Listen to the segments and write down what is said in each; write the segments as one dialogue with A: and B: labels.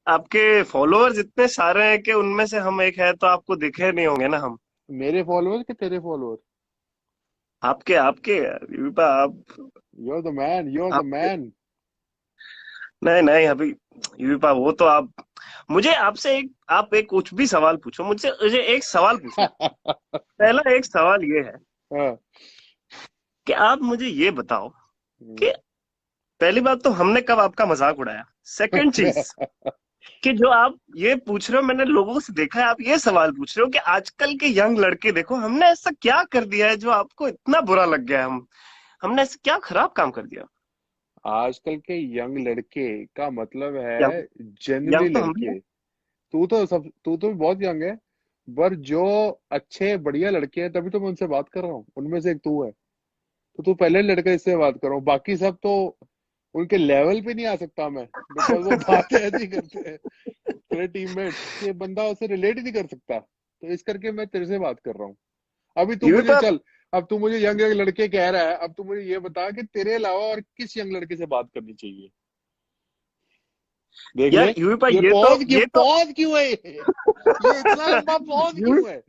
A: आपके फॉलोअर्स इतने सारे हैं कि उनमें से हम एक है, तो आपको दिखे नहीं होंगे ना हम।
B: मेरे फॉलोअर्स के तेरे फॉलोअर?
A: आपके आपके यूपा आप।
B: You are the man, you are the
A: आपके
B: मैन।
A: नहीं नहीं अभी यूपा वो तो आप। मुझे आपसे एक आप एक कुछ भी सवाल पूछो, मुझसे मुझे एक सवाल पूछना है। पहला एक सवाल ये है
B: हाँ।
A: कि आप मुझे ये बताओ
B: हम्म।
A: कि पहली बात तो हमने कब आपका मजाक उड़ाया। सेकंड चीज कि जो आप ये पूछ रहे हो, मैंने लोगों से देखा है, आप ये सवाल पूछ रहे हो कि आजकल के यंग लड़के देखो हमने ऐसा क्या कर दिया है जो आपको इतना बुरा लग गया है। हमने ऐसा क्या खराब काम कर दिया।
B: आजकल के यंग लड़के का मतलब
A: यंग
B: है जनरली
A: यंग तो हम भी हैं।
B: लड़के। तू तो बहुत यंग है। पर जो अच्छे बढ़िया लड़के हैं, तभी तो मैं उनसे बात कर रहा हूँ, उनमें से एक तू है। तो तू पहले लड़का इससे बात कर रहा हूँ, बाकी सब तो उनके लेवल पे नहीं आ सकता मैं। बिकॉज वो बातें ऐसी करते हैं, तेरे टीममेट्स, कि बंदा उससे रिलेट ही नहीं कर सकता। तो इस करके मैं तेरे से बात कर रहा हूँ। अभी तू मुझे
A: यूपा
B: चल, अब तू मुझे यंग यंग लड़के कह रहा है, अब तू मुझे ये बता कि तेरे अलावा और किस यंग लड़के से बात करनी चाहिए। देख ले।
A: यार यूपा
B: ये
A: ये तो
B: पॉज क्यों है? ये इतना लंबा पॉज क्यों है?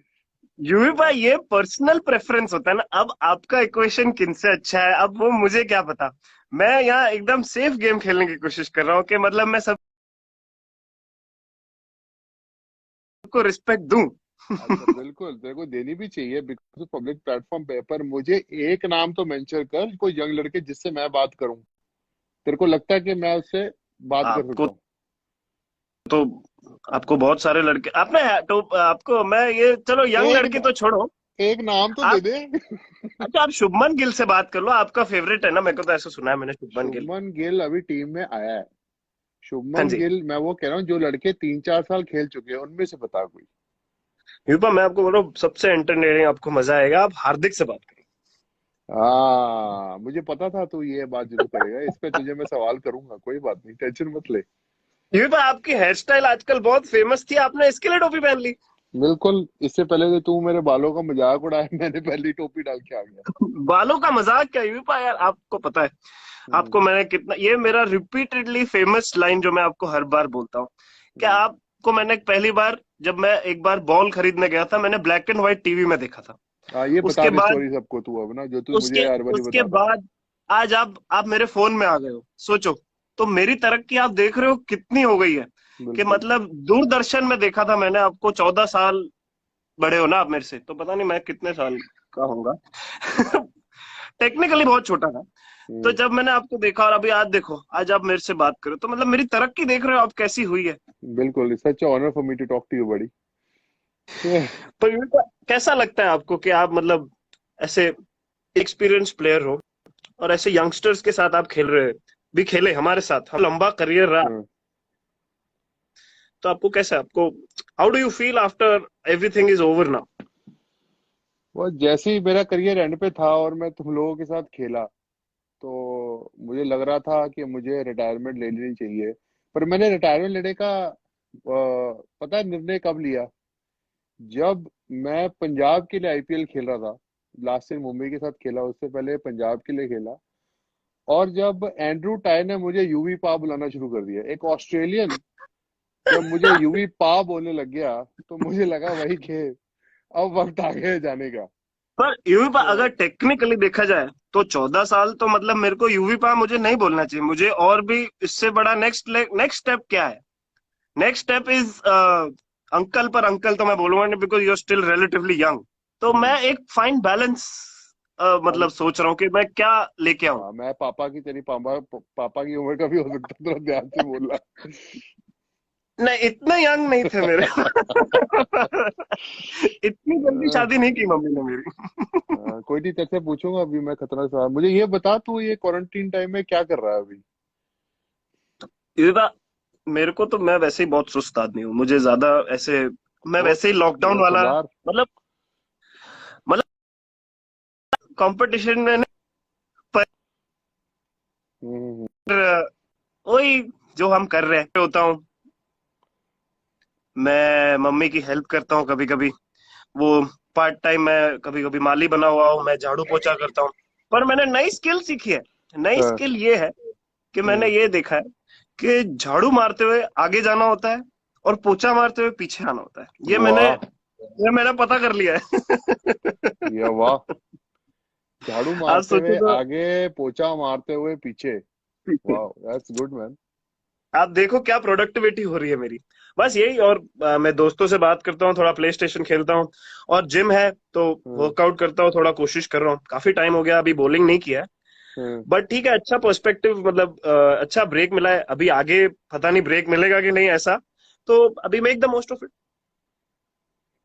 A: यूपा ये पर्सनल प्रेफरेंस होता है ना। अब आपका इक्वेशन किनसे अच्छा है, अब वो मुझे क्या पता। मैं यहाँ एकदम सेफ गेम खेलने की कोशिश कर रहा हूँ कि मतलब मैं सबको रिस्पेक्ट दूं।
B: अच्छा, बिल्कुल तेरे को देनी भी चाहिए, बिकॉज पब्लिक प्लेटफॉर्म पे। पर मुझे एक नाम तो मेंशन कर, कोई यंग लड़के जिससे मैं बात करूं, तेरे को लगता है कि मैं उससे बात कर
A: आपको
B: सकता हूँ?
A: तो आपको बहुत सारे लड़के आपने तो आपको मैं ये चलो यंग
B: एक
A: लड़के तो छोड़ो।
B: एक नाम तो दे
A: आप
B: दे।
A: अच्छा आप शुभमन गिल से बात कर लो, आपका फेवरेट है ना, मेरे को तो ऐसा सुना है मैंने शुभमन गिल।
B: शुभमन गिल अभी टीम में आया है।
A: हाँ
B: शुभमन
A: जी।
B: गिल, मैं वो कह रहा हूँ, जो लड़के 3-4 साल खेल चुके हैं उनमें से बता कोई।
A: यूपा मैं आपको बोलो सबसे एंटरटेनिंग, आपको मजा आएगा, आप हार्दिक से बात करो।
B: हाँ, मुझे पता था तू ये बात जरूर करेगा, इस पे तुझे मैं सवाल करूंगा, कोई बात नहीं, टेंशन मत ले।
A: यूपा आपकी हेयर स्टाइल आजकल बहुत फेमस थी, आपने इसके लिए टोपी पहन ली।
B: बिल्कुल, इससे पहले कि तू मेरे बालों का मजाक उड़ाए, मैंने पहली टोपी डाल के आ गया।
A: बालों का मजाक क्या यूपा, यार आपको पता है।
B: हम्म।
A: आपको मैंने कितना, ये मेरा रिपीटेडली फेमस लाइन जो मैं आपको हर बार बोलता हूँ। क्या
B: हम्म।
A: आपको मैंने पहली बार जब मैं एक बार बॉल खरीदने गया था, मैंने ब्लैक एंड व्हाइट टीवी में देखा था।
B: हाँ, ये बता
A: उसके
B: दे
A: बाद
B: स्टोरी सबको तू, अब ना जो तू
A: उसके
B: मुझे हर बारी
A: उसके
B: बताता है।
A: बाद आज आप मेरे फोन में आ गए हो, सोचो। तो मेरी तरक्की आप देख रहे हो कितनी हो गई है। कि
B: बिल्कुल।
A: मतलब दूरदर्शन में देखा था मैंने आपको, 14 साल बड़े हो ना आप मेरे से, तो पता नहीं मैं कितने साल का होऊंगा। टेक्निकली बहुत छोटा था। तो
B: हम्म।
A: जब मैंने आपको देखा और अभी आज देखो, आज आप मेरे से बात करो, तो मतलब मेरी तरक्की देख रहे हो आप कैसी हुई है।
B: बिल्कुल, such honour for me to talk to you बड़ी।
A: तो ये कैसा लगता है आपको कि आप मतलब ऐसे एक्सपीरियंस प्लेयर हो और ऐसे यंगस्टर्स के साथ आप खेल रहे भी, खेले हमारे साथ, हम लंबा करियर रहा। तो आपको कैसा, आपको how do you feel after everything is over now.
B: वो जैसे ही मेरा करियर एंड पे था और मैं तुम लोगों के साथ खेला, तो मुझे लग रहा था कि मुझे रिटायरमेंट ले लेनी चाहिए। पर मैंने रिटायरमेंट लेने का पता है निर्णय कब लिया? जब मैं पंजाब के लिए आईपीएल खेल रहा था। लास्ट ईयर मुंबई के साथ खेला, उससे पहले पंजाब के लिए खेला। और जब एंड्रू टाई ने मुझे यूवी पा बुलाना शुरू कर दिया, एक ऑस्ट्रेलियन जब मुझे यूवी पा बोलने लग गया, तो मुझे लगा वही के अब वक्त आ गया है जाने का।
A: पर यूवी
B: तो
A: अगर टेक्निकली देखा जाए तो 14 साल तो मतलब मेरे को यूवी पा मुझे नहीं बोलना चाहिए, मुझे और भी इससे बड़ा नेक्स्ट स्टेप क्या है। नेक्स्ट स्टेप इज अंकल, पर अंकल तो मैं बोलूंगा नहीं because you are still relatively young. तो मैं एक फाइन बैलेंस
B: अब
A: मतलब सोच रहा हूँ कि मैं क्या लेके आऊं।
B: हाँ, मैं पापा की तेरी पापा की उम्र का भी हो सकता है, थोड़ा ध्यान से बोलना।
A: नहीं इतना यंग नहीं थे मेरे। इतनी जल्दी
B: हाँ,
A: शादी नहीं की मम्मी ने मेरी।
B: हाँ, कोई नहीं, तेरे से पूछूंगा अभी मैं खतरनाक सवाल। मुझे ये बता, तू ये क्वारंटीन टाइम में क्या कर रहा है अभी?
A: युवा मेरे को तो, मैं वैसे ही बहुत सुस्त आदमी हूँ, मुझे ज्यादा ऐसे, मैं वैसे ही लॉकडाउन वाला
B: सुधार।
A: मतलब मतलब कंपटीशन में नहीं,
B: हम्म।
A: पर वही जो हम कर रहे हैं होता हूँ। मैं मम्मी की हेल्प करता हूँ कभी कभी, वो पार्ट टाइम मैं कभी कभी माली बना हुआ हूँ, मैं झाड़ू पोछा करता हूँ। पर मैंने नई स्किल सीखी है। नई
B: हाँ।
A: स्किल ये है कि मैंने
B: हम्म।
A: ये देखा है कि झाड़ू मारते हुए आगे जाना होता है और पोछा मारते हुए पीछे आना होता है।
B: वाह,
A: ये मैंने पता कर लिया है।
B: या वाह। झाड़ू
A: आप
B: मारते
A: सोचो
B: हुए
A: तो,
B: आगे, पोछा मारते हुए पीछे। वाह, दैट्स गुड मैन।
A: आप देखो क्या प्रोडक्टिविटी हो रही है मेरी। बस यही। और मैं दोस्तों से बात करता हूँ, थोड़ा प्ले स्टेशन खेलता हूँ, और जिम है तो
B: हम्म।
A: वर्कआउट करता हूँ, थोड़ा कोशिश कर रहा हूँ। काफी टाइम हो गया अभी बॉलिंग नहीं किया है।
B: हम्म।
A: बट ठीक है, अच्छा पर्सपेक्टिव, मतलब अच्छा ब्रेक मिला है। अभी आगे पता नहीं ब्रेक मिलेगा कि नहीं, ऐसा। तो अभी make the most of it.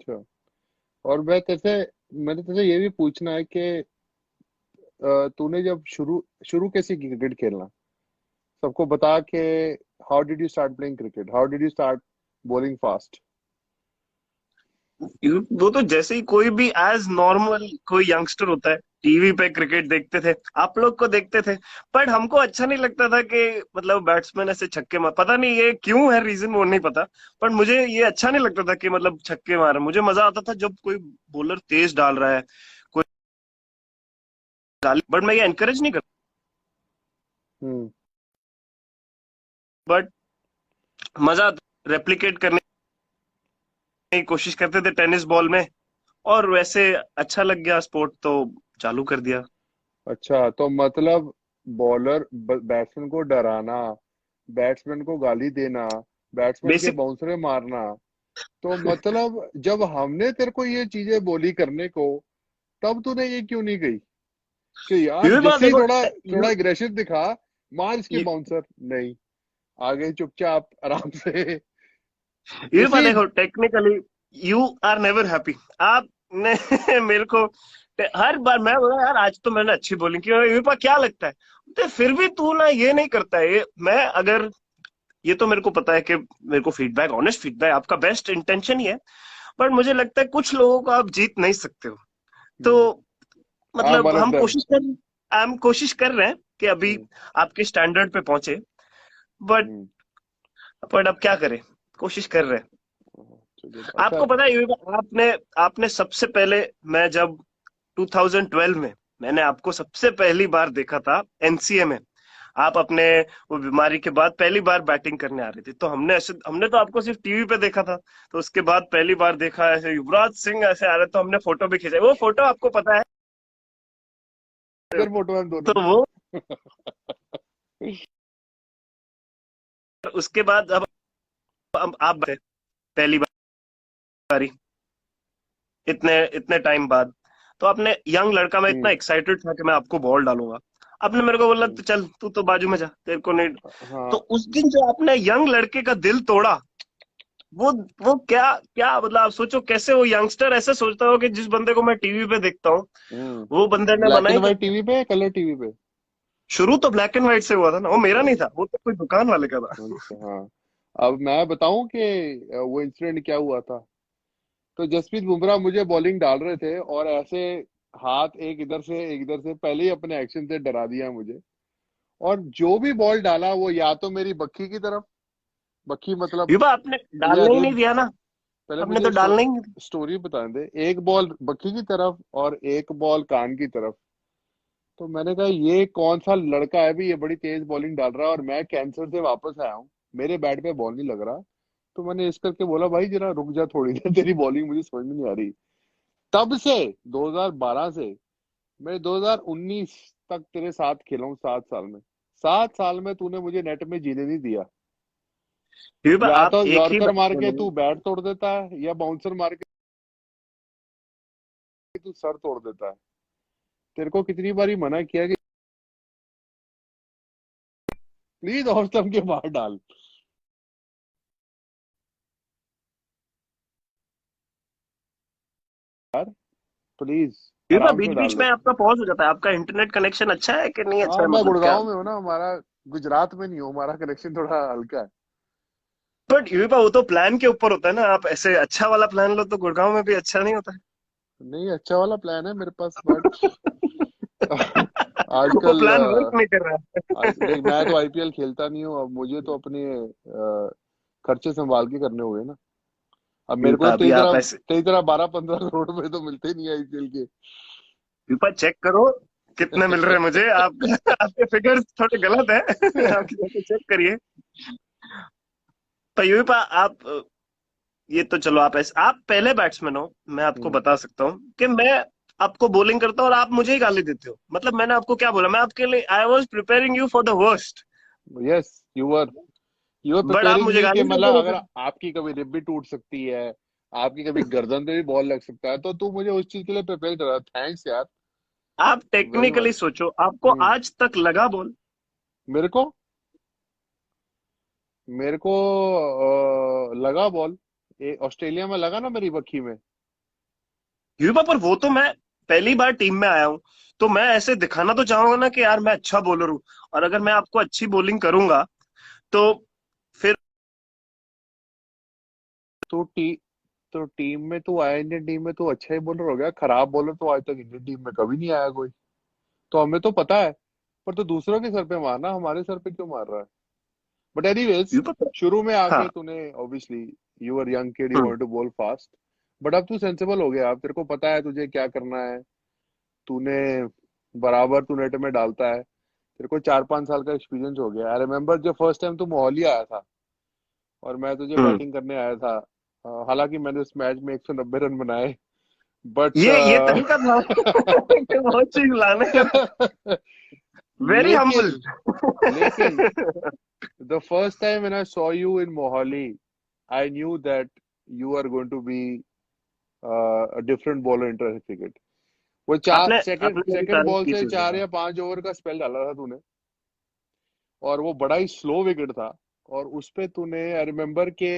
B: अच्छा। और मैंने तुझसे ये भी पूछना है कि तूने जब शुरू शुरू कैसे की क्रिकेट खेलना, सबको बता के। How did you start playing cricket, how did you start bowling fast?
A: वो तो जैसे ही कोई भी एज नॉर्मल कोई यंगस्टर होता है, टीवी पे क्रिकेट देखते थे, आप लोग को देखते थे। बट हमको अच्छा नहीं लगता था कि मतलब बैट्समैन ऐसे छक्के मार, पता नहीं ये क्यों है, रीजन वो नहीं पता। पर मुझे ये अच्छा नहीं लगता था कि मतलब छक्के मारे। मुझे मजा आता था जब कोई बॉलर तेज डाल रहा है, कोई गाली। बट मैं ये एनकरेज नहीं करता।
B: हम्म।
A: बट मजा रेप्लिकेट करने की कोशिश करते थे टेनिस बॉल में, और वैसे अच्छा लग गया स्पोर्ट तो चालू कर दिया।
B: अच्छा, तो मतलब बॉलर बैट्समैन को डराना, बैट्समैन को गाली देना, बैट्समैन के
A: बेसिक।
B: बाउंसरे मारना, तो मतलब जब हमने तेरे को ये चीजें बोली करने को, तब तूने ये क्यों नहीं कही कि यार
A: ये भी बात
B: जैसे ही
A: देखो।
B: थोड़ा थोड़ा
A: यू
B: एग्रेशन दिखा, मार इसके बाउंसर? नहीं, आगे चुपचाप आराम से
A: ये बात
B: इसी।
A: देखो, technically you are never happy. आपने मेरे को हर बार मैं बोला यार आज तो मैंने अच्छी बॉलिंग की, ये पर क्या लगता है, तो फिर भी तू ना ये नहीं करता है। ये मैं अगर, ये तो मेरे को पता है कि मेरे को फीडबैक, ऑनेस्ट फीडबैक, आपका बेस्ट इंटेंशन ही है। बट मुझे लगता है कुछ लोगों को आप जीत नहीं सकते हो। तो
B: हम्म। आई एम
A: मतलब
B: वन ऑफ देम।
A: हम कोशिश कर रहे हैं कि अभी
B: हम्म।
A: आपके स्टैंडर्ड पे पहुंचे। बट
B: हम्म।
A: अब क्या करें, कोशिश कर रहे हैं।
B: चलिए, अच्छा।
A: आपको पता है आपने आपने सबसे पहले, मैं जब 2012 में मैंने आपको सबसे पहली बार देखा था एनसीए में, आप अपने वो बीमारी के बाद पहली बार बैटिंग करने आ रहे थे। तो हमने तो आपको सिर्फ टीवी पे देखा था। तो उसके बाद पहली बार देखा ऐसे युवराज सिंह ऐसे आ रहे, तो हमने फोटो भी खींचा। वो फोटो आपको पता है।
B: इधर फोटो है हम दोनों।
A: तो वो, उसके बाद अब आप पहली बारी इतने इतने टाइम बाद, तो आपने, यंग लड़का, मैं इतना
B: हम्म।
A: एक्साइटेड था कि मैं आपको बॉल डालूंगा। आपने मेरे को बोला
B: हम्म।
A: तो चल तू तो बाजू में जा, तेरे को नहीं। तो
B: हाँ।
A: उस दिन जो आपने यंग लड़के का दिल तोड़ा, वो वो क्या क्या मतलब, आप सोचो कैसे वो यंगस्टर ऐसे सोचता हो कि जिस बंदे को मैं टीवी पे देखता हूँ, वो बंदे ने
B: ब्लैक
A: मना
B: एंड
A: ही कर
B: व्हाइट
A: दिया।
B: टीवी पे, कलर टीवी पे?
A: शुरू तो ब्लैक एंड व्हाइट से हुआ था ना, वो मेरा
B: अच्छा।
A: नहीं था, वो तो कोई दुकान वाले का था।
B: अच्छा, हाँ। अब मैं बताऊं कि वो इंसिडेंट क्या हुआ था। तो जसप्रीत बुमराह मुझे बॉलिंग डाल रहे थे, और ऐसे हाथ एक इधर से पहले ही अपने एक्शन से डरा दिया मुझे। और जो भी बॉल डाला वो या तो मेरी बक्खी की तरफ, बक्खी मतलब,
A: युवा आपने
B: मुझे
A: डालने ही नहीं
B: रेड।
A: दिया ना।
B: पहले
A: आपने
B: मुझे
A: तो डालना ही नहीं दिया।
B: स्टोरी बताने दे। एक बॉल बक्खी की तरफ और एक बॉल कान की तरफ। तो मैंने कहा ये कौन सा लड़का है भी, ये बड़ी तेज बॉलिंग डाल रहा है और मैं कैंसर से वापस आया हूँ, मेरे बैट पे बॉल नहीं लग रहा। तो मैंने इस करके बोला भाई जरा रुक जा थोड़ी देर, तेरी बॉलिंग मुझे समझ में नहीं आ रही। तब से 2012 से मैं 2019 तक तेरे साथ खेला हूँ, 7 साल में। 7 साल में तूने मुझे नेट में जीने नहीं दिया।
A: युवा
B: या
A: आप
B: तो
A: एक ही
B: यॉर्कर
A: बात
B: मार के
A: बोलो।
B: तू बैट तोड़ देता है, या बाउंसर मार के तू सर तोड़ देता है। तेरे को कितनी बारी मना किया कि प्लीज ऑफ स्टंप के बाहर डाल यार, प्लीज
A: युवा
B: आराम
A: बीच
B: से
A: बीच
B: डाल
A: में
B: दे।
A: आपका पॉज हो जाता है। आपका इंटरनेट कनेक्शन अच्छा है कि नहीं अच्छा
B: हाँ,
A: है,
B: मैं
A: मतलब क्या।
B: गुड़गांव में हूँ ना, हमारा गुजरात में नहीं हूँ, हमारा कनेक्शन थोड़ा हल्का है।
A: बट युवा वो तो प्लान के ऊपर होता है ना। आप ऐसे अच्छा वाला प्लान लो तो गुड़गांव में भी अच्छा नहीं होता
B: नहीं, अच्छा वाला प्लान है मेरे पास, बट
A: है। वो
B: आजकल
A: प्लान वर्क नहीं कर रहा
B: आज देख, मैं तो
A: है।
B: आईपीएल खेलता नहीं हूँ, अब मुझे तो अपने खर्चे संभाल के करने हुए ना। अब मेरे को तो
A: अभी आप ऐसे,
B: 13-15 करोड़ रुपए तो मिलते ही नहीं आईपीएल के।
A: विपा चेक करो, कितने मिल रहे हैं मुझे? आप आपके फिगर्स थोड़े गलत है। आप चेक करिए। तो यूं आप, ये तो चलो आप ऐसे, आप पहले बैट्समैन हो, मैं आपको
B: हम्म।
A: बता सकता हूँ कि मैं आपको बॉलिंग करता हूँ और आप मुझे ही गाली देते हो। मतलब मैंने आपको क्या बोला? मैं आपके लिए I was preparing you for the worst,
B: yes, you are
A: but आप
B: प्रिपेयरिंग
A: मुझे
B: मी कि
A: गाली
B: मतलब
A: देते
B: अगर
A: रहते
B: आपकी कभी रिब भी टूट सकती है, आपकी कभी गर्दन पे भी बॉल लग सकता है, तो तू मुझे उस चीज के लिए प्रिपेयर कर रहा है। थैंक्स यार,
A: हो। आप
B: वेरी
A: टेक्निकली
B: मच।
A: सोचो, आपको
B: हम्म।
A: आज तक लगा बॉल?
B: मेरे को मेरे को लगा बॉल, ऑस्ट्रेलिया में लगा ना, मेरी बखी में।
A: यूपा पर वो तो मैं पहली बार टीम में आया हूँ, तो मैं ऐसे दिखाना तो चाहूंगा ना कि यार मैं अच्छा बॉलर हूँ। और अगर मैं आपको अच्छी बॉलिंग करूंगा तो फिर
B: तो टी तो टीम में तू आया, इंडियन टीम में तू अच्छा ही बॉलर हो गया। खराब बॉलर तो आज तक इंडियन टीम में कभी नहीं आया कोई। तो हमें तो पता है, पर तू दूसरों के सर पे मारना, हमारे सर पे क्यों मार रहा है? बट एनीवेज,
A: यूपा।
B: शुरू में
A: हाँ।
B: आके तूने obviously, you are young kid, you
A: hmm.
B: Want to bowl fast. But अब तू सेंसिबल हो गया, अब तेरे को पता है तुझे क्या करना है। तूने बराबर तू नेट में डालता है। तेरे को 4-5 साल का एक्सपीरियंस हो गया। आई रिमेम्बर जब फर्स्ट टाइम तू मोहाली आया था और मैं तुझे
A: हम्म।
B: बैटिंग करने आया था। हालांकि मैंने उस मैच में 190 रन बनाए, बट
A: ये तरीका था कि वो चीज लाने का। Very humble.
B: लेकिन लेकिन the first time when I saw you in Mohali, I knew that you are going to be a different bowler in Test cricket. वो चार
A: आपने
B: सेकंड
A: आपने मेरी
B: सेकंड
A: तारीफ
B: बॉल
A: की
B: से
A: थी उस
B: 4 या 5 ओवर का स्पेल डाला था तूने, और वो बड़ा ही स्लो विकेट था। और उस पे तूने, आई रिमेम्बर के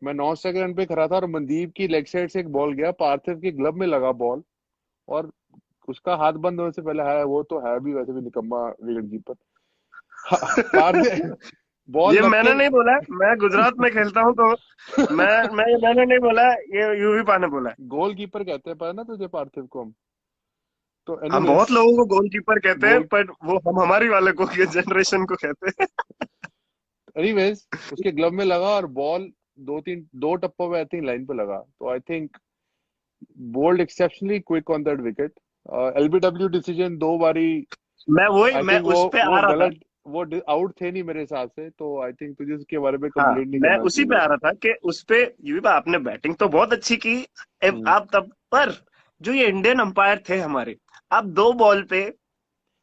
B: मैं 9 सेकंड पे खड़ा था और मनदीप की लेग साइड से एक बॉल गया, पार्थिव के ग्लब में लगा बॉल, और उसका हाथ बंद होने से पहले है, वो तो है भी वैसे भी निकम्मा विकेट कीपर। पार्थिव बॉल
A: ये
B: लग
A: मैंने
B: के
A: नहीं बोला है, मैं गुजरात में खेलता हूँ तो मैंने नहीं बोला है, ये यूवी पा ने बोला है।
B: गोल कीपर कहते हैं पर ना तुझे, पार्थिव को हम। तो
A: हम
B: एनीवेज,
A: बहुत लोगों को गोलकीपर कहते हैं,
B: गोल
A: पर वो हम हमारी वाले को, ये जनरेशन को कहते हैं।
B: एनीवेज उसके ग्लव में लगा और बॉल दो टप्पों में आई थिंक लाइन पे लगा। तो I think bowled exceptionally quick on that wicket. LBW decision 2 बारी। आई
A: मैं
B: थिंक वो
A: उस पे आ
B: वो
A: रहा था।
B: गलत, वो आउट थे नहीं मेरे हिसाब से। तो आई थिंक तुझे उसके बारे में
A: हाँ,
B: कंप्लेंट नहीं
A: मैं
B: करना
A: उसी पे
B: चाहिए।
A: आ रहा था कि उस पे यूवी पा आपने बैटिंग तो बहुत अच्छी की। आप तब पर जो ये इंडियन अंपायर थे हमारे, आप दो बॉल पे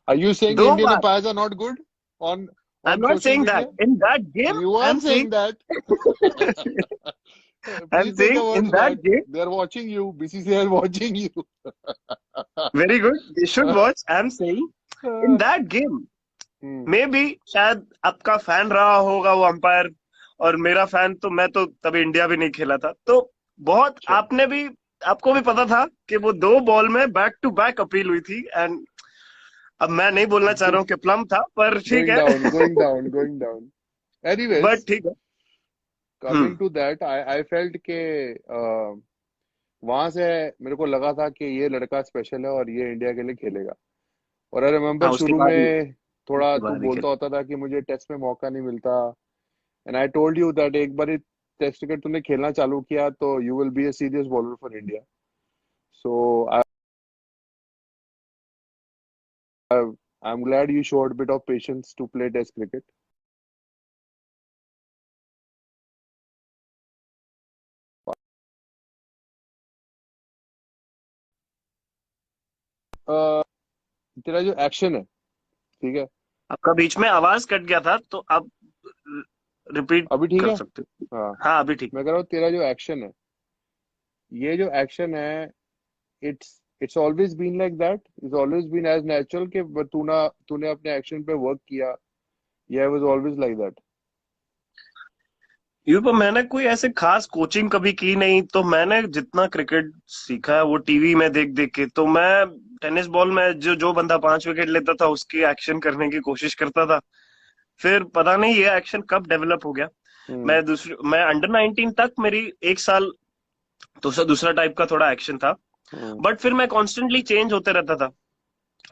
B: आर यू सेइंग
A: दो
B: इंडियन
A: बार,
B: umpires are not good on
A: I am
B: on
A: not
B: social
A: saying that
B: media?
A: In that game,
B: You
A: I
B: are
A: am
B: saying that.
A: Saying I am
B: Please take
A: saying
B: a
A: in
B: words
A: that
B: back.
A: Game.
B: They are watching you. BCCI are watching you.
A: Very good, you should watch, I am saying in that game
B: hmm.
A: Maybe शायद आपका fan रहा होगा वो umpire, और मेरा fan तो, मैं तो तभी इंडिया भी नहीं खेला था, तो बहुत
B: अच्छा,
A: आपने भी, आपको भी पता था कि वो दो बॉल में बैक टू बैक अपील हुई थी। एंड अब मैं नहीं बोलना चाह रहा
B: go,
A: हूँ कि प्लम था, पर ठीक
B: going
A: है।
B: down, going down, going down.
A: But
B: Anyways,
A: ठीक है।
B: coming to that, I felt के वहां से मेरे को लगा था कि ये लड़का स्पेशल है और ये इंडिया के लिए खेलेगा। और आई रिमेम्बर
A: हाँ, उसके
B: शुरू
A: बाद ही,
B: में थोड़ा
A: उसके
B: तू
A: बाद ही
B: बोलता
A: खेला।
B: होता था कि मुझे टेस्ट में मौका नहीं मिलता। And I told you that एक बार टेस्ट क्रिकेट तूने खेलना चालू किया तो you will be a serious bowler for India. So I'm glad you showed a bit of patience to play Test cricket. Uh, तेरा जो एक्शन है, ठीक है,
A: आपका बीच में आवाज कट गया था, तो आप रिपीट
B: अभी ठीक
A: कर
B: है।
A: सकते हो।
B: हाँ,
A: हाँ, अभी ठीक।
B: मैं कह रहा हूँ तेरा जो एक्शन है, ये जो एक्शन है, it's always been like that, it's always been as natural कि तूने अपने एक्शन पे वर्क किया, या वाज ऑलवेज लाइक दैट?
A: यूं पर मैंने कोई ऐसे खास कोचिंग कभी की नहीं, तो मैंने जितना क्रिकेट सीखा है वो टीवी में देख देख के। तो मैं टेनिस बॉल में जो जो बंदा 5 विकेट लेता था उसकी एक्शन करने की कोशिश करता था। फिर पता नहीं ये एक्शन कब डेवलप हो गया।
B: हम्म।
A: मैं अंडर 19 तक मेरी एक साल दूसरा दूसरा टाइप का थोड़ा एक्शन था।
B: हम्म।
A: बट फिर मैं कॉन्स्टेंटली चेंज होते रहता था।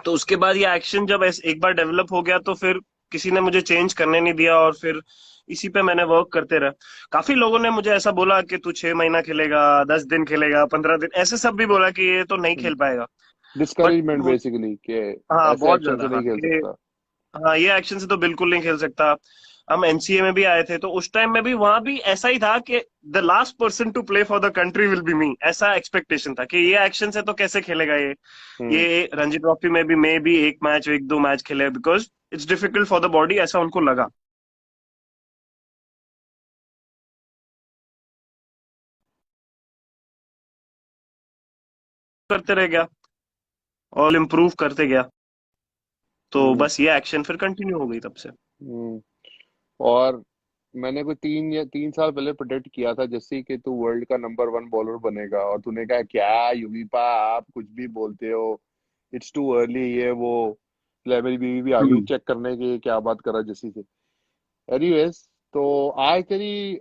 A: तो उसके बाद ये एक्शन जब एक बार डेवलप हो गया तो फिर किसी ने मुझे चेंज करने नहीं दिया, और फिर इसी पे मैंने वर्क करते रहा। काफी लोगों ने मुझे ऐसा बोला कि तू 6 महीना खेलेगा, 10 दिन खेलेगा, 15 दिन, ऐसे सब भी बोला कि ये तो नहीं खेल पाएगा। बट
B: डिस्करेजमेंट बेसिकली कि
A: हाँ
B: ऐसे
A: बहुत
B: एक्शन
A: ज्यादा,
B: से
A: हाँ
B: नहीं खेल
A: ये,
B: सकता।
A: हाँ ये एक्शन से तो बिल्कुल नहीं खेल सकता। हम एनसीए में भी आए थे तो उस टाइम में भी वहां भी ऐसा ही था कि the last person to play for the country will be me, ऐसा एक्सपेक्टेशन था कि ये एक्शन से तो कैसे खेलेगा ये।
B: हम्म।
A: ये रणजी ट्रॉफी में भी मे भी एक मैच एक दो मैच खेले because it's difficult for the body, ऐसा उनको लगा। करते रह गया और इम्प्रूव करते गया, तो
B: हम्म।
A: बस ये एक्शन फिर कंटिन्यू हो गई तब से।
B: हम्म। और मैंने कोई 3 साल पहले प्रेडिक्ट किया था जैसे कि तू वर्ल्ड का नंबर 1 बॉलर बनेगा, और तूने कहा क्या युवीपा आप कुछ भी बोलते हो, इट्स टू अर्ली, ये वो। मेरी बीवी भी आ गई
A: हम्म।
B: चेक करने की क्या बात कर रहा है जैसी से। एनीवेज, तो आज तेरी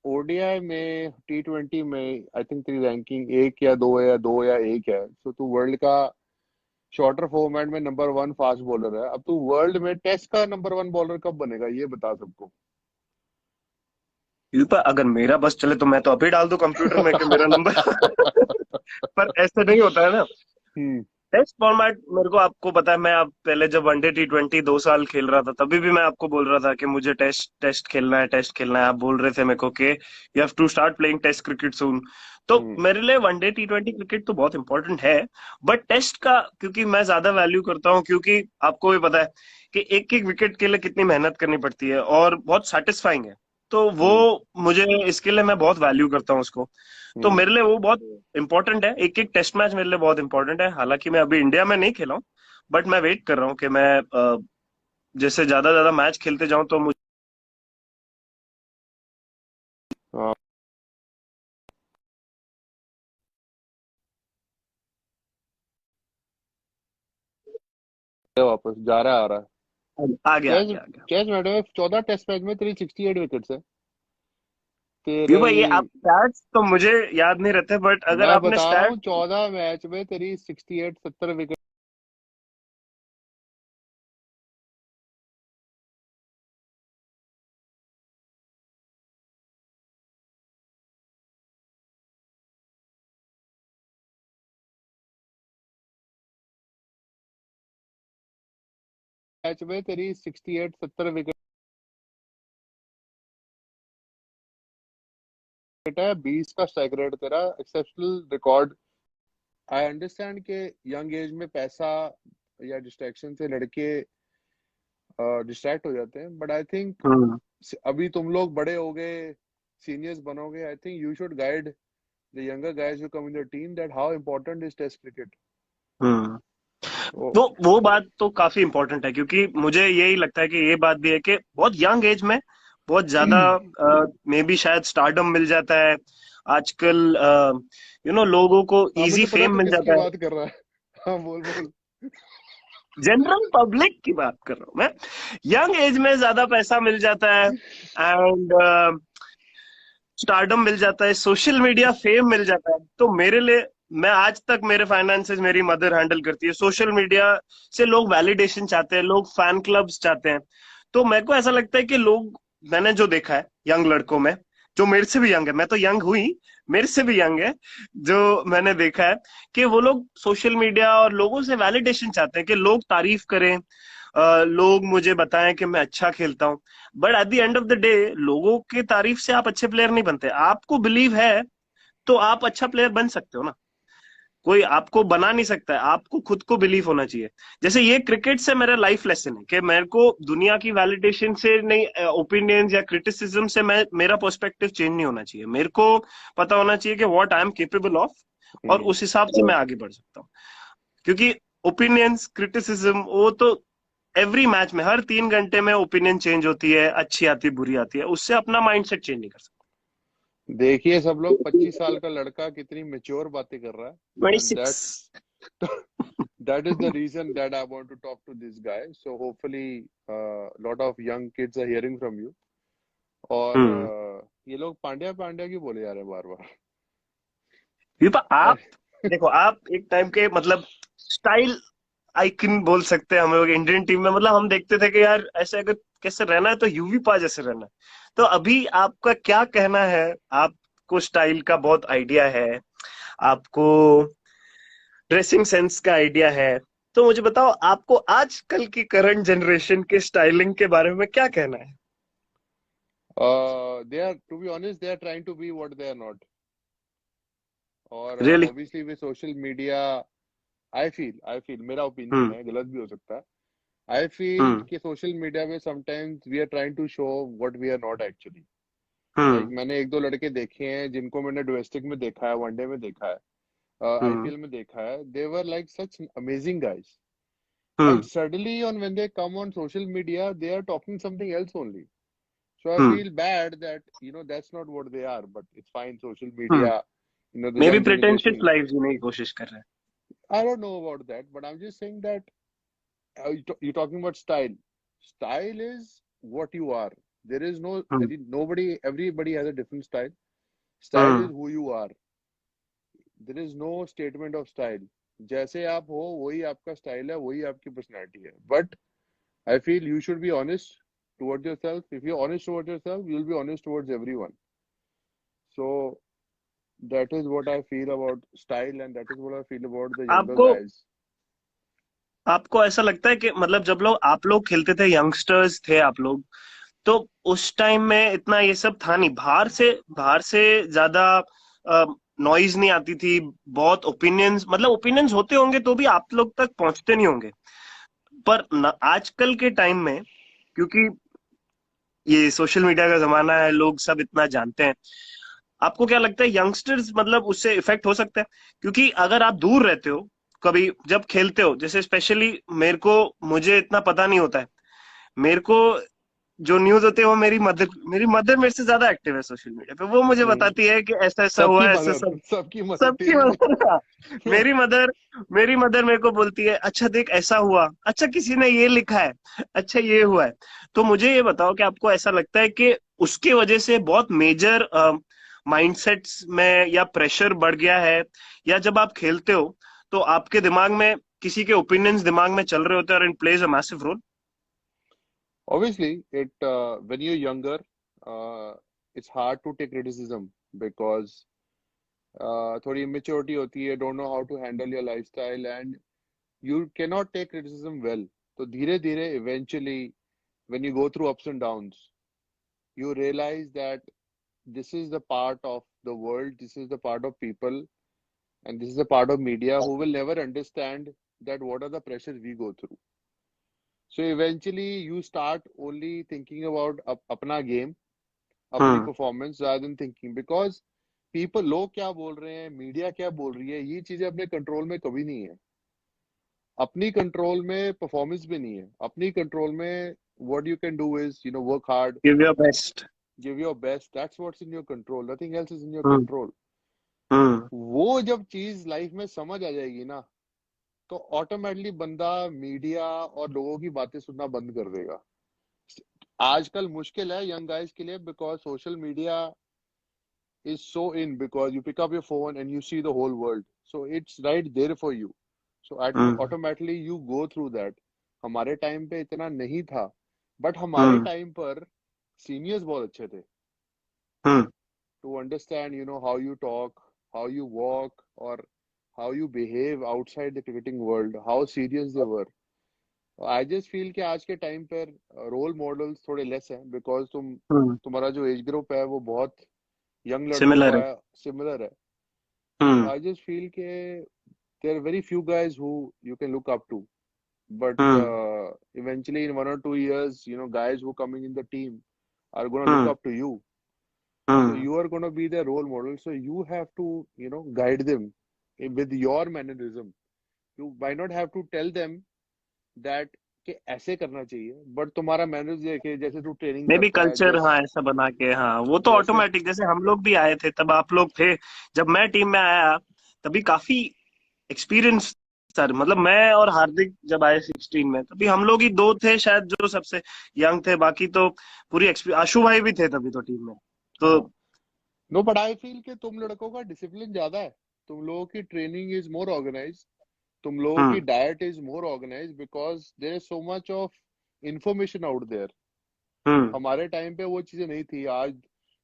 B: ओडीआई में, T20 में, आई थिंक तेरी रैंकिंग 1 या 2 है, या 2 या 1 है, तो तू वर्ल्ड का शॉर्टर फॉर्मेट में नंबर 1 फास्ट बॉलर है। अब तू वर्ल्ड में टेस्ट का नंबर 1 बॉलर कब बनेगा ये बता सबको।
A: पर अगर मेरा बस चले तो मैं तो अभी डाल दूं कंप्यूटर में कि मेरा नंबर पर ऐसे नहीं होता है ना।
B: हम्म।
A: टेस्ट फॉर्मेट मेरे को, आपको पता है मैं आप पहले जब वनडे T20 2 साल खेल रहा था तभी भी मैं आपको बोल रहा था कि मुझे टेस्ट टेस्ट खेलना है, टेस्ट खेलना है। आप बोल रहे थे मेरे को कि you have to start playing test cricket soon. तो
B: हम्म।
A: मेरे लिए वनडे T20 क्रिकेट तो बहुत इंपॉर्टेंट है, बट टेस्ट का क्योंकि मैं ज्यादा वैल्यू करता हूँ, क्योंकि आपको भी पता है कि एक एक विकेट के लिए कितनी मेहनत करनी पड़ती है और बहुत सेटिस्फाइंग है। तो वो
B: हम्म।
A: मुझे इसके लिए मैं बहुत वैल्यू करता हूँ उसको। तो
B: हम्म।
A: मेरे लिए वो बहुत इंपॉर्टेंट है, एक एक टेस्ट मैच मेरे लिए बहुत इंपॉर्टेंट है। हालांकि मैं अभी इंडिया में नहीं खेला हूँ, बट मैं वेट कर रहा हूँ कि मैं जैसे ज्यादा ज्यादा मैच खेलते जाऊं तो मुझे।
B: हाँ, वापस जा रहा है, आ रहा है।
A: आ गया आ
B: चेस
A: गया आ गया।
B: चेस मैच में 14 टेस्ट मैच में तेरी 68 विकेट्स है।
A: क्यों
B: तेरे
A: भाई, ये आप स्टैट्स तो मुझे याद नहीं रहते, बट अगर
B: मैं
A: आपने
B: बता रहा
A: स्टैट।
B: हूँ 14 मैच में तेरी 68 70 विकेट। मैच में तेरी 68 70 विकेट है, 20 का स्ट्राइक रेट तेरा, एक्सेप्शनल रिकॉर्ड। आई अंडरस्टैंड के यंग एज में पैसा या डिस्ट्रैक्शन से लड़के डिस्ट्रैक्ट हो जाते हैं, बट आई थिंक
A: हम्म।
B: अभी तुम लोग बड़े हो गए, सीनियर्स बनोगे, I think you should guide the younger guys who come in the team that how important is test cricket.
A: Hmm.
B: तो
A: वो बात तो काफी इंपॉर्टेंट है, क्योंकि मुझे यही लगता है कि ये बात भी है कि बहुत यंग एज में बहुत ज्यादा मे बी शायद स्टारडम मिल जाता है आजकल। लोगों को
B: हाँ,
A: इजी
B: मुझे पता है
A: फेम
B: तू
A: मिल
B: किसकी
A: जाता है।
B: बात कर रहा है। हाँ, बोल बोल।
A: जनरल पब्लिक की बात कर रहा हूं मैं। यंग एज में ज्यादा पैसा मिल जाता है एंड स्टारडम मिल जाता है, सोशल मीडिया फेम मिल जाता है। तो मेरे लिए, मैं आज तक मेरे फाइनेंसेस मेरी मदर हैंडल करती है। सोशल मीडिया से लोग वैलिडेशन चाहते हैं, लोग फैन क्लब्स चाहते हैं। तो मेरे को ऐसा लगता है कि लोग, मैंने जो देखा है यंग लड़कों में, जो मेरे से भी यंग है, मैं तो यंग हुई, मेरे से भी यंग है, जो मैंने देखा है कि वो लोग सोशल मीडिया और लोगों से वैलिडेशन चाहते हैं कि लोग तारीफ करें, लोग मुझे बताएं कि मैं अच्छा खेलता हूं। But at the end of the day लोगों की तारीफ से आप अच्छे प्लेयर नहीं बनते। आपको बिलीव है तो आप अच्छा प्लेयर बन सकते हो ना। कोई आपको बना नहीं सकता है, आपको खुद को बिलीव होना चाहिए। जैसे ये क्रिकेट से मेरा लाइफ लेसन है कि मेरे को दुनिया की वैलिडेशन से नहीं, ओपिनियंस या क्रिटिसिज्म से मैं, मेरा पर्सपेक्टिव चेंज नहीं होना चाहिए। मेरे को पता होना चाहिए कि what I am capable of, और
B: हम्म।
A: उस हिसाब से मैं आगे बढ़ सकता हूँ। क्योंकि ओपिनियंस क्रिटिसिज्म वो तो एवरी मैच में हर 3 घंटे में ओपिनियन चेंज होती है, अच्छी आती है बुरी आती है, उससे अपना माइंडसेट चेंज नहीं कर सकते।
B: देखिए सब लोग, 25 साल का लड़का कितनी मेच्योर बातें कर रहा है,
A: twenty
B: and
A: six
B: that is the reason that I want to talk to this guy. So hopefully lot of young kids are hearing from you. और
A: हम्म।
B: ये लोग पांड्या पांड्या क्यों बोले जा रहे हैं बार बार।
A: विपा, आप देखो, आप एक टाइम के मतलब स्टाइल आइकन बोल सकते हैं हम लोग इंडियन टीम में। मतलब हम देखते थे कि यार ऐसे अगर कैसे रहना है तो यूवी पा जैसे रहना है। तो अभी आपका क्या कहना है? आपको स्टाइल का बहुत आइडिया है, आपको ड्रेसिंग सेंस का आइडिया है। तो मुझे बताओ, आपको आजकल की करंट जनरेशन के स्टाइलिंग के बारे में क्या कहना है?
B: they are, to be honest, they are trying to be what they are not. और
A: really?
B: obviously with social media, I feel मेरा ओपिनियन
A: हम्म।
B: है, गलत भी हो सकता है। I feel
A: hmm.
B: कि सोशल मीडिया में sometimes we are trying to show what we are not actually. Like
A: hmm.
B: मैंने एक दो लड़के देखे हैं जिनको मैंने डोमेस्टिक में देखा है, वनडे में देखा है,
A: हम्म।
B: आईपीएल में देखा है, they were like such amazing guys,
A: hmm.
B: And suddenly on when they come on social media they are talking something else only. So I
A: hmm.
B: feel bad that, that's not what they are, but it's fine. Social
A: hmm.
B: media, the
A: may be
B: young
A: pretentious
B: generation,
A: life जीने की कोशिश कर रहे
B: I don't know about that, but I'm just saying that you're talking about style. Style is what you are. There is no,
A: हैं।
B: nobody, everybody has a different style. Style is
A: hmm.
B: who you are. There is no statement of style. जैसे आप हो वही आपका style है, वही आपकी personality है, but I feel you should be honest towards yourself. If you're honest towards yourself, you'll be honest towards everyone. So that is what I feel about style, and that is what I feel about the younger
A: आपको
B: guys.
A: आपको ऐसा लगता है कि मतलब जब लोग आप लोग खेलते थे, यंगस्टर्स थे आप लोग, तो उस टाइम में इतना ये सब था नहीं, बाहर से ज्यादा नॉइज नहीं आती थी। बहुत ओपिनियंस, मतलब ओपिनियंस होते होंगे तो भी आप लोग तक पहुंचते नहीं होंगे। पर आजकल के टाइम में, क्योंकि ये सोशल मीडिया का जमाना है, लोग सब इतना जानते हैं, आपको क्या लगता है यंगस्टर्स मतलब उससे इफेक्ट हो सकता है? क्योंकि अगर आप दूर रहते हो, कभी जब खेलते हो, जैसे स्पेशली मुझे इतना पता नहीं होता है। मेरे को जो न्यूज होती है वो मेरी मदर मेरे से ज्यादा एक्टिव है सोशल मीडिया पे। वो मुझे
B: हम्म।
A: बताती है कि ऐसा ऐसा
B: सबकी
A: हुआ, ऐसा
B: मदर,
A: सब।
B: सबकी मदर
A: सबकी
B: तेरी नहीं।
A: मदर, हाँ। मेरी मदर मेरी मदर मेरे को बोलती है, अच्छा देख ऐसा हुआ, अच्छा किसी ने ये लिखा है, अच्छा ये हुआ है। तो मुझे ये बताओ कि आपको ऐसा लगता है कि उसकी वजह से बहुत मेजर माइंडसेट्स में या प्रेशर बढ़ गया है, या जब आप खेलते हो तो आपके दिमाग में किसी के ओपिनियंस दिमाग में चल रहे होते हैं और it plays a massive role?
B: Obviously, when you're younger, uh, it's hard to take criticism because थोड़ी immaturity होती है, don't know how to handle your lifestyle, and you cannot take criticism well. तो धीरे धीरे eventually, when you go through ups and downs, you realize that this is the part of the world, this is the part of people, and this is a part of media who will never understand that what are the pressures we go through. So eventually you start only thinking about अपना game, अपनी
A: हम्म।
B: performance rather than thinking, because people, लोग क्या बोल रहे हैं, media क्या बोल रही है, ये चीजें अपने कंट्रोल में कभी नहीं है। अपनी कंट्रोल में परफॉर्मेंस भी नहीं है, अपनी कंट्रोल में what you can do is, work hard,
A: give your best.
B: give your best. That's what's in your control, nothing else is in your
A: hmm.
B: control.
A: हम्म।
B: वो जब चीज लाइफ में समझ आ जाएगी ना, तो ऑटोमेटिकली बंदा मीडिया और लोगों की बातें सुनना बंद कर देगा। आजकल मुश्किल है यंग गाइस के लिए, because social media is so in, because you pick up your phone and you see the whole world, so it's right there for you, so
A: hmm.
B: automatically you go through that. हमारे time पे इतना नहीं था, but हमारे
A: हम्म।
B: Time पर seniors बहुत अच्छे थे,
A: हम्म।
B: to understand, how you talk, how you walk, or how you behave outside the cricketing world, how serious they were. I just feel कि आज के टाइम पर रोल मॉडल्स थोड़े लेस हैं, बिकॉज
A: हम्म।
B: तुम्हारा जो एज ग्रुप है वो बहुत यंग लड़कों
A: सिमिलर
B: का
A: है।
B: है, सिमिलर है। So
A: hmm.
B: I just feel ke there are very few guys who you can look up to, but
A: hmm.
B: eventually in 1 or 2 years, guys who coming in the team are gonna look
A: hmm.
B: up to you. So
A: hmm.
B: you are gonna be their role model. So you have to, guide them with your mannerism. You might not have to tell them that कि ऐसे करना चाहिए, but तुम्हारा manners देखे, जैसे तू training
A: may be
B: करता है,
A: कल्चर, हाँ,
B: जैसे
A: ऐसा बना के, हाँ, वो तो
B: जैसे
A: ऑटोमेटिक, जैसे हम लोग भी आए थे तब आप लोग थे। जब मैं टीम में आया तभी काफी एक्सपीरियंस, सर मतलब मैं और हार्दिक जब आए 16 में, तभी हम लोग ही दो थे शायद जो सबसे यंग थे, बाकी तो पूरी एक्सपीरियंस, आशु भाई भी थे तभी तो टीम में। तो
B: हाँ। नो, बट आई फील कि तुम लड़कों का डिसिप्लिन ज्यादा है, तुम लोगों की ट्रेनिंग इज मोर ऑर्गेनाइज, तुम लोगों की
A: hmm.
B: Diet is more organise, because there is so much of information out there.
A: Hmm.
B: हमारे टाइम पे वो चीजें नहीं थी। आज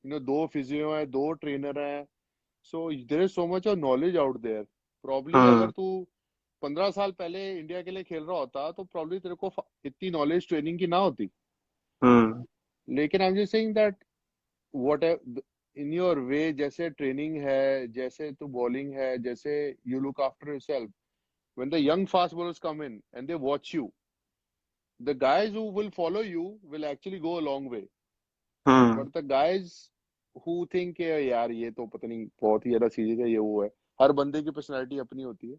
B: दो फिजियो हैं, दो ट्रेनर हैं, so there is so much of knowledge out there. Probably अगर
A: हम्म।
B: तू 15 साल पहले इंडिया के लिए खेल रहा होता तो प्रॉब्ली तेरे को इतनी नॉलेज ट्रेनिंग की ना होती।
A: हम्म
B: लेकिन I am just saying that what in your way, जैसे ट्रेनिंग है, जैसे तू बॉलिंग है, जैसे you look after yourself, when the young fast bowlers come in and they watch you, the guys who will follow you will actually go a long way,
A: hmm
B: but the guys who think कि यार ये तो पता नहीं बहुत ही ज्यादा serious है, ये वो है, हर बंदे की पर्सनालिटी अपनी होती है,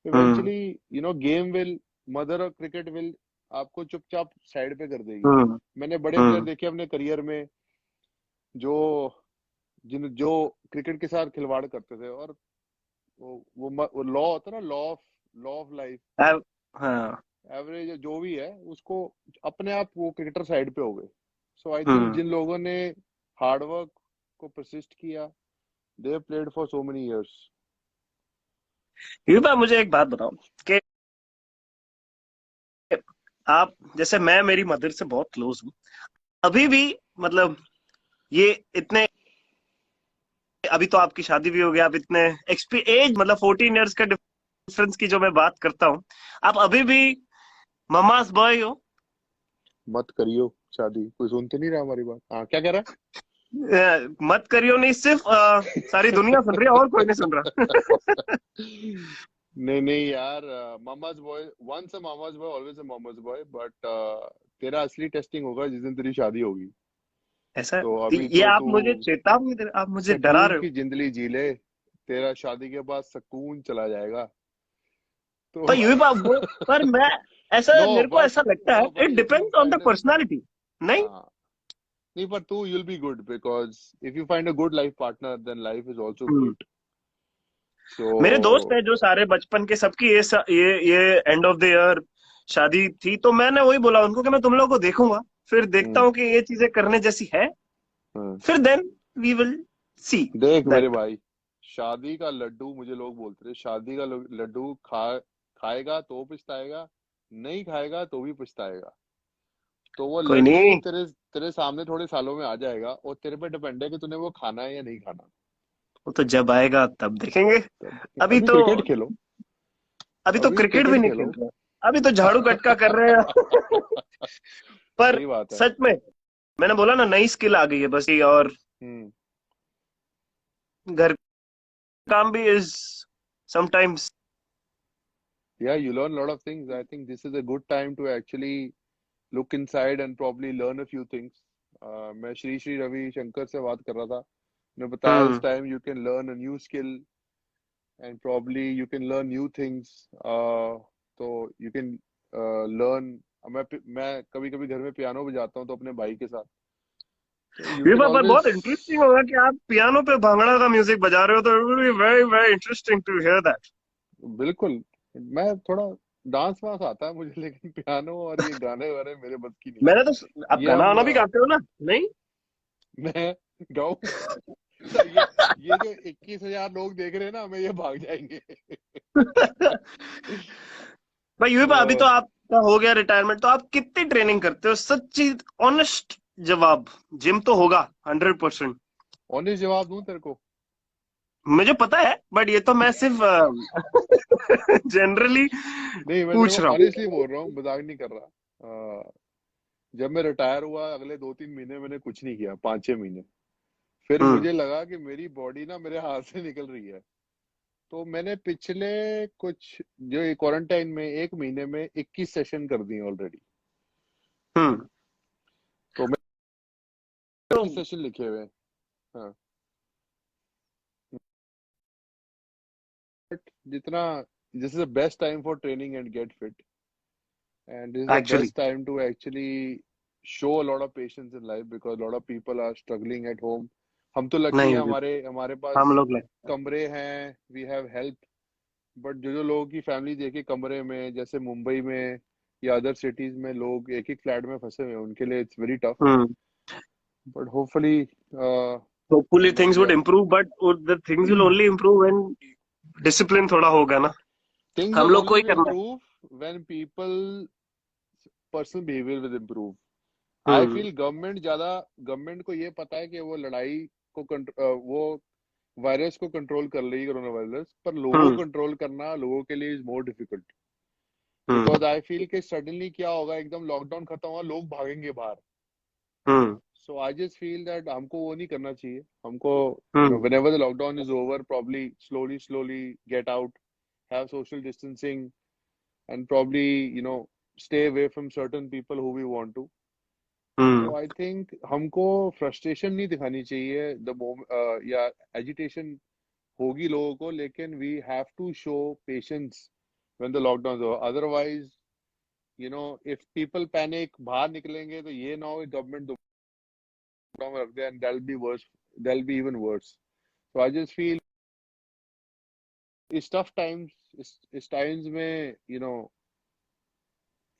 A: hmm
B: eventually game will, mother of cricket will आपको चुपचाप साइड पे कर देगी।
A: हम्म
B: मैंने बड़े प्लेयर
A: हम्म
B: देखे अपने करियर में जो जो क्रिकेट के साथ खिलवाड़ करते थे, और वो लॉ होता है ना, लॉ ऑफ लाइफ,
A: हाँ
B: एवरेज जो भी है उसको अपने आप वो क्रिकेटर साइड पे हो गए। सो आई थिंक
A: हम्म
B: जिन लोगों ने हार्डवर्क को परसिस्ट किया, they played for so many years.
A: ये बात मुझे एक बात बताओ कि आप जैसे मैं मेरी मदर से बहुत क्लोज हूँ अभी भी, मतलब ये इतने, अभी तो आपकी शादी भी हो गई, आप इतने एज मतलब 14 इयर्स का डिफरेंस की जो मैं बात करता हूँ, आप अभी भी ममास बॉय हो।
B: मत करियो शादी, कोई सुन तो नहीं रहा हमारी बात? हाँ, क्या कह रहा
A: मत करियो नहीं, सिर्फ सारी दुनिया सुन रही है और कोई नहीं सुन रहा।
B: है? नहीं नहीं यार, mama's boy, once a mama's boy always a mama's boy, but तेरा असली टेस्टिंग होगा जिस दिन तेरी शादी होगी।
A: ऐसा
B: तो अभी
A: ये
B: तो
A: आप
B: तू
A: मुझे चेतावनी दे रहे, आप मुझे डरा
B: सुकून
A: रहे हो।
B: की जिंदगी जी ले, तेरा शादी के बाद सुकून चला जाएगा। तो
A: पर ये बात वो, पर मैं ऐसा,
B: नो
A: मेरे को
B: बट
A: ऐसा लगता है
B: no but
A: it
B: if you
A: depends on the
B: find
A: personality. नहीं,
B: नहीं, पर तू you'll be good because if you find a good life partner then life is also
A: hmm,
B: great.
A: मेरे दोस्त
B: So
A: है जो सारे बचपन के, सबकी ये एंड ऑफ द ईयर शादी थी, तो मैंने वही बोला उनको कि मैं तुम लोगों को देखूंगा, फिर देखता
B: हम्म
A: हूँ कि ये चीजें करने जैसी है,
B: हम्म।
A: फिर देन वी विल सी
B: देख मेरे
A: दैट।
B: भाई, शादी का लड्डू, मुझे लोग बोलते थे शादी का लड्डू खाएगा तो पछताएगा, नहीं खाएगा तो भी पछताएगा। तो वो
A: कोई
B: लड्डू
A: नहीं,
B: तेरे तेरे सामने थोड़े सालों में आ जाएगा और तेरे पे डिपेंड है कि तूने वो खाना है या नहीं खाना।
A: वो तो जब आएगा तब देखेंगे।
B: तब
A: अभी
B: अभी
A: तो,
B: क्रिकेट खेलो,
A: अभी तो
B: अभी
A: क्रिकेट भी
B: क्रिकेट
A: नहीं खेल
B: खेलो।
A: रहे, अभी तो झाड़ू कटका कर रहे हैं। पर
B: सही बात है।
A: सच में, मैंने बोला ना, नई स्किल आ गई है बस ये, और
B: हम्म
A: घर काम भी is sometimes.
B: Yeah, you learn a lot of things. I think this is a good time to actually look inside and probably learn a few things. मैं श्री श्री रवि शंकर से बात कर रहा था, ने बताया this
A: hmm
B: time you can learn a new skill and probably you can learn new things. तो you can learn, मैं कभी कभी घर में पियानो बजाता हूँ तो अपने भाई के साथ, तो you
A: ये
B: can
A: पर
B: always,
A: बहुत इंटरेस्टिंग होगा कि आप पियानो पे भांगड़ा का म्यूजिक बजा रहे हो, तो it will be very very interesting to hear that.
B: बिल्कुल, मैं थोड़ा डांस वांस आता है मुझे, लेकिन पियानो और ये गाने वाने मेरे बस की नहीं है।
A: मैंने तो, आप
B: ये
A: गाना
B: हम
A: वाना भी गाते हो ना? नहीं।
B: मैं गाऊं तो ये जो 21,000 लोग देख रहे हैं ना, हमें ये भाग जाएंगे।
A: भाई ये बात, अभी तो
B: तो
A: आपका हो गया रिटायरमेंट, तो आप कितनी ट्रेनिंग करते हो? सच्ची ऑनेस्ट जवाब। जिम तो होगा 100%।
B: ऑनेस्ट जवाब दूं तेरे को?
A: मुझे पता है, बट ये तो मैं सिर्फ जनरली
B: नहीं, मैं तेरे को
A: पूछ रहा हूँ।
B: ऑनेस्टली बोल रहा हूँ, मजाक नहीं कर रहा। जब मैं रिटायर हुआ अगले 2-3 महीने मैंने कुछ नहीं किया, 5-6 महीने, फिर
A: हम्म
B: मुझे लगा कि मेरी बॉडी ना मेरे हाथ से निकल रही है। तो मैंने पिछले कुछ जो क्वारंटाइन में 1 महीने में 21 सेशन कर दिए ऑलरेडी।
A: हम्म
B: तो मैं
A: तो
B: 21 सेशन लिखे हुए हैं। हाँ, बट जितना, this is the best time for training and get fit, and this is the
A: actually
B: best time to actually show a lot of patience in life because a lot of people are struggling at home. हम तो lucky
A: नहीं,
B: हैं,
A: अभी
B: हमारे हमारे
A: हम
B: पास
A: लोग
B: कमरे हैं, वी हैव हेल्प। बट जो जो लोगों की फैमिली देखिए कमरे में, जैसे मुंबई में या अदर सिटीज में लोग एक एक फ्लैट में फंसे हुए हैं, उनके लिए it's very tough.
A: Hmm
B: but hopefully
A: hopefully
B: हम
A: things
B: we
A: would
B: are
A: improve, but the things will only improve when discipline थोड़ा होगा ना।
B: थिंग्स
A: हम
B: विल
A: लोग को ही
B: ओनली
A: करना
B: improve when people personal behaviour will improve.
A: है।
B: आई फील गवर्नमेंट को ये पता है कि वो लड़ाई को वो वायरस को कंट्रोल कर लेगी, कोरोना वायरस, पर लोगों को
A: हम्म।
B: कंट्रोल करना लोगों के लिए is more difficult.
A: Hmm.
B: Because I feel कि सडनली क्या होगा, एकदम लॉकडाउन खत्म हुआ, लोग भागेंगे बाहर।
A: हम्म।
B: सो आई जस्ट फील दैट हमको वो नहीं करना चाहिए। हमको
A: हम्म।
B: whenever the lockdown is over, probably slowly get out, have social distancing, and probably stay away from certain people who we want to. तो
A: हम्म।
B: आई थिंक हमको फ्रस्ट्रेशन नहीं दिखानी चाहिए या एजिटेशन होगी लोगों को, लेकिन we have to show patience when the lockdown हो। अदरवाइज इफ पीपल पैनिक, बाहर निकलेंगे तो ये ना हो गवर्नमेंट लॉकडाउन में रख दे, एंड दैल बी इवन वर्स। तो आई जस्ट फील इस टफ टाइम्स, इस टाइम्स में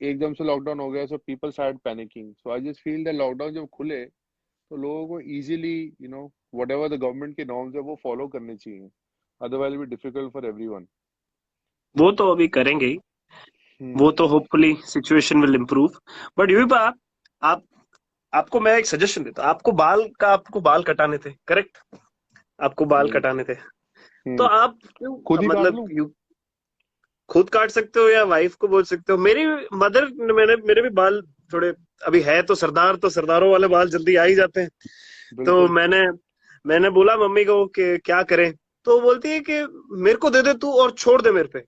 B: एकदम से लॉकडाउन हो गया, so people start panicking. So I just feel that lockdown जब खुले तो लोगों को easily what ever the government के नॉर्म्स है वो फॉलो करने चाहिए। Otherwise be difficult for everyone.
A: वो तो अभी करेंगे ही। वो तो hopefully situation will improve. But ये भी आप आपको मैं एक सजेशन देता हूँ। आपको बाल कटाने थे, करेक्ट? आपको बाल
B: हम्म।
A: कटाने थे, तो
B: हम्म।
A: आप क्यों,
B: खुद ही काट
A: मतलब
B: लूं।
A: खुद काट सकते हो या वाइफ को बोल सकते हो। मेरी मदर, मेरे भी बाल थोड़े अभी है, तो सरदारों वाले बाल जल्दी आ ही जाते हैं। तो
B: बिल्कुल।
A: मैंने बोला मम्मी को कि क्या करें, तो वो बोलती है कि मेरे को दे दे तू और छोड़ दे मेरे पे।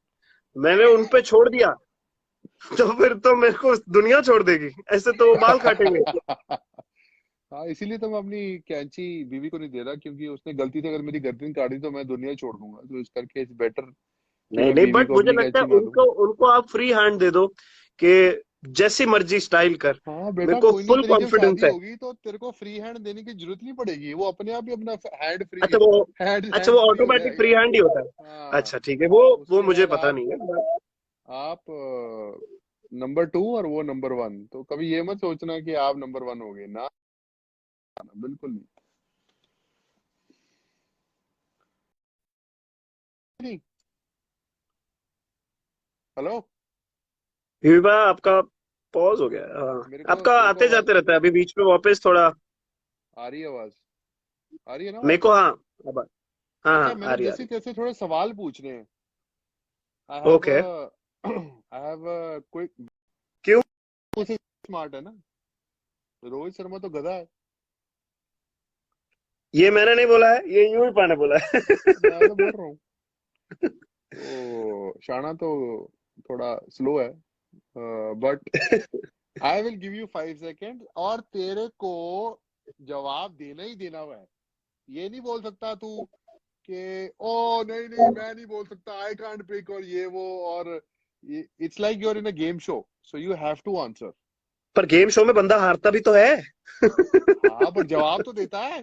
A: मैंने उन पे छोड़ दिया, तो फिर तो मेरे को दुनिया छोड़ देगी, ऐसे तो वो बाल काटेंगे।
B: हाँ, इसीलिए तो मैं अपनी कैंची बीवी को नहीं दे रहा, क्योंकि उसने गलती से अगर मेरी गर्दन काटी तो मैं दुनिया छोड़ दूंगा। तो इस करके इट्स बेटर कि
A: नहीं
B: मैं
A: नहीं,
B: बीवी
A: बट
B: को
A: मुझे
B: अपनी
A: लगता है
B: कैंची ना दूं।
A: उनको उनको आप फ्री हैंड दे दो कि जैसी मर्जी स्टाइल कर।
B: हाँ
A: मेरे
B: बेटा,
A: को
B: कोई नहीं,
A: फुल
B: तेरी जब
A: कॉन्फिडेंस
B: शादी
A: है।
B: होगी तो तेरे को फ्री हैंड देने की जरूरत नहीं पड़ेगी, वो अपने आप ही अपना हैंड फ्री,
A: अच्छा वो
B: हैंड
A: अच्छा वो
B: हैंड फ्री हो
A: ऑटोमेटिक फ्री
B: जाएगा।
A: हैंड ही होता है?
B: हाँ,
A: अच्छा ठीक है, वो
B: उसके
A: मुझे
B: बाद
A: पता नहीं है।
B: आप नंबर 2 और वो नंबर 1, तो कभी ये मत सोचना कि आप नंबर 1 हो गए ना, ना, बिल्कुल नहीं। हेलो।
A: विभा, आपका पॉज हो गया है। हाँ, आपका
B: मेरे को
A: आते
B: आवाज
A: जाते रहता है, अभी बीच में वापस थोड़ा।
B: आ रही है, आवाज आ रही है ना
A: मेरे को,
B: वापस।
A: हाँ, अब हाँ
B: अच्छा,
A: हाँ, आ
B: मैंने
A: रही आ
B: जैसे
A: रही।
B: तैसे थोड़े सवाल पूछने हैं। I have
A: okay.
B: I have quick.
A: क्यों?
B: उसे स्मार्ट है ना, रोहित शर्मा तो गधा है।
A: ये मैंने नहीं बोला है, ये यूं ही ने बोला है।
B: मैं तो बोल रहा हूँ। तो शाना तो थोड़ा स्लो है, but I will give you 5 second, और तेरे को जवाब देना ही देना हुआ है। ये नहीं बोल सकता तू कि ओ नहीं नहीं मैं नहीं बोल सकता, आई कांट पिक, और ये वो, और it's like you are in a game show, so you have to answer.
A: पर गेम शो में बंदा हारता भी तो है।
B: हाँ, बट जवाब तो देता है।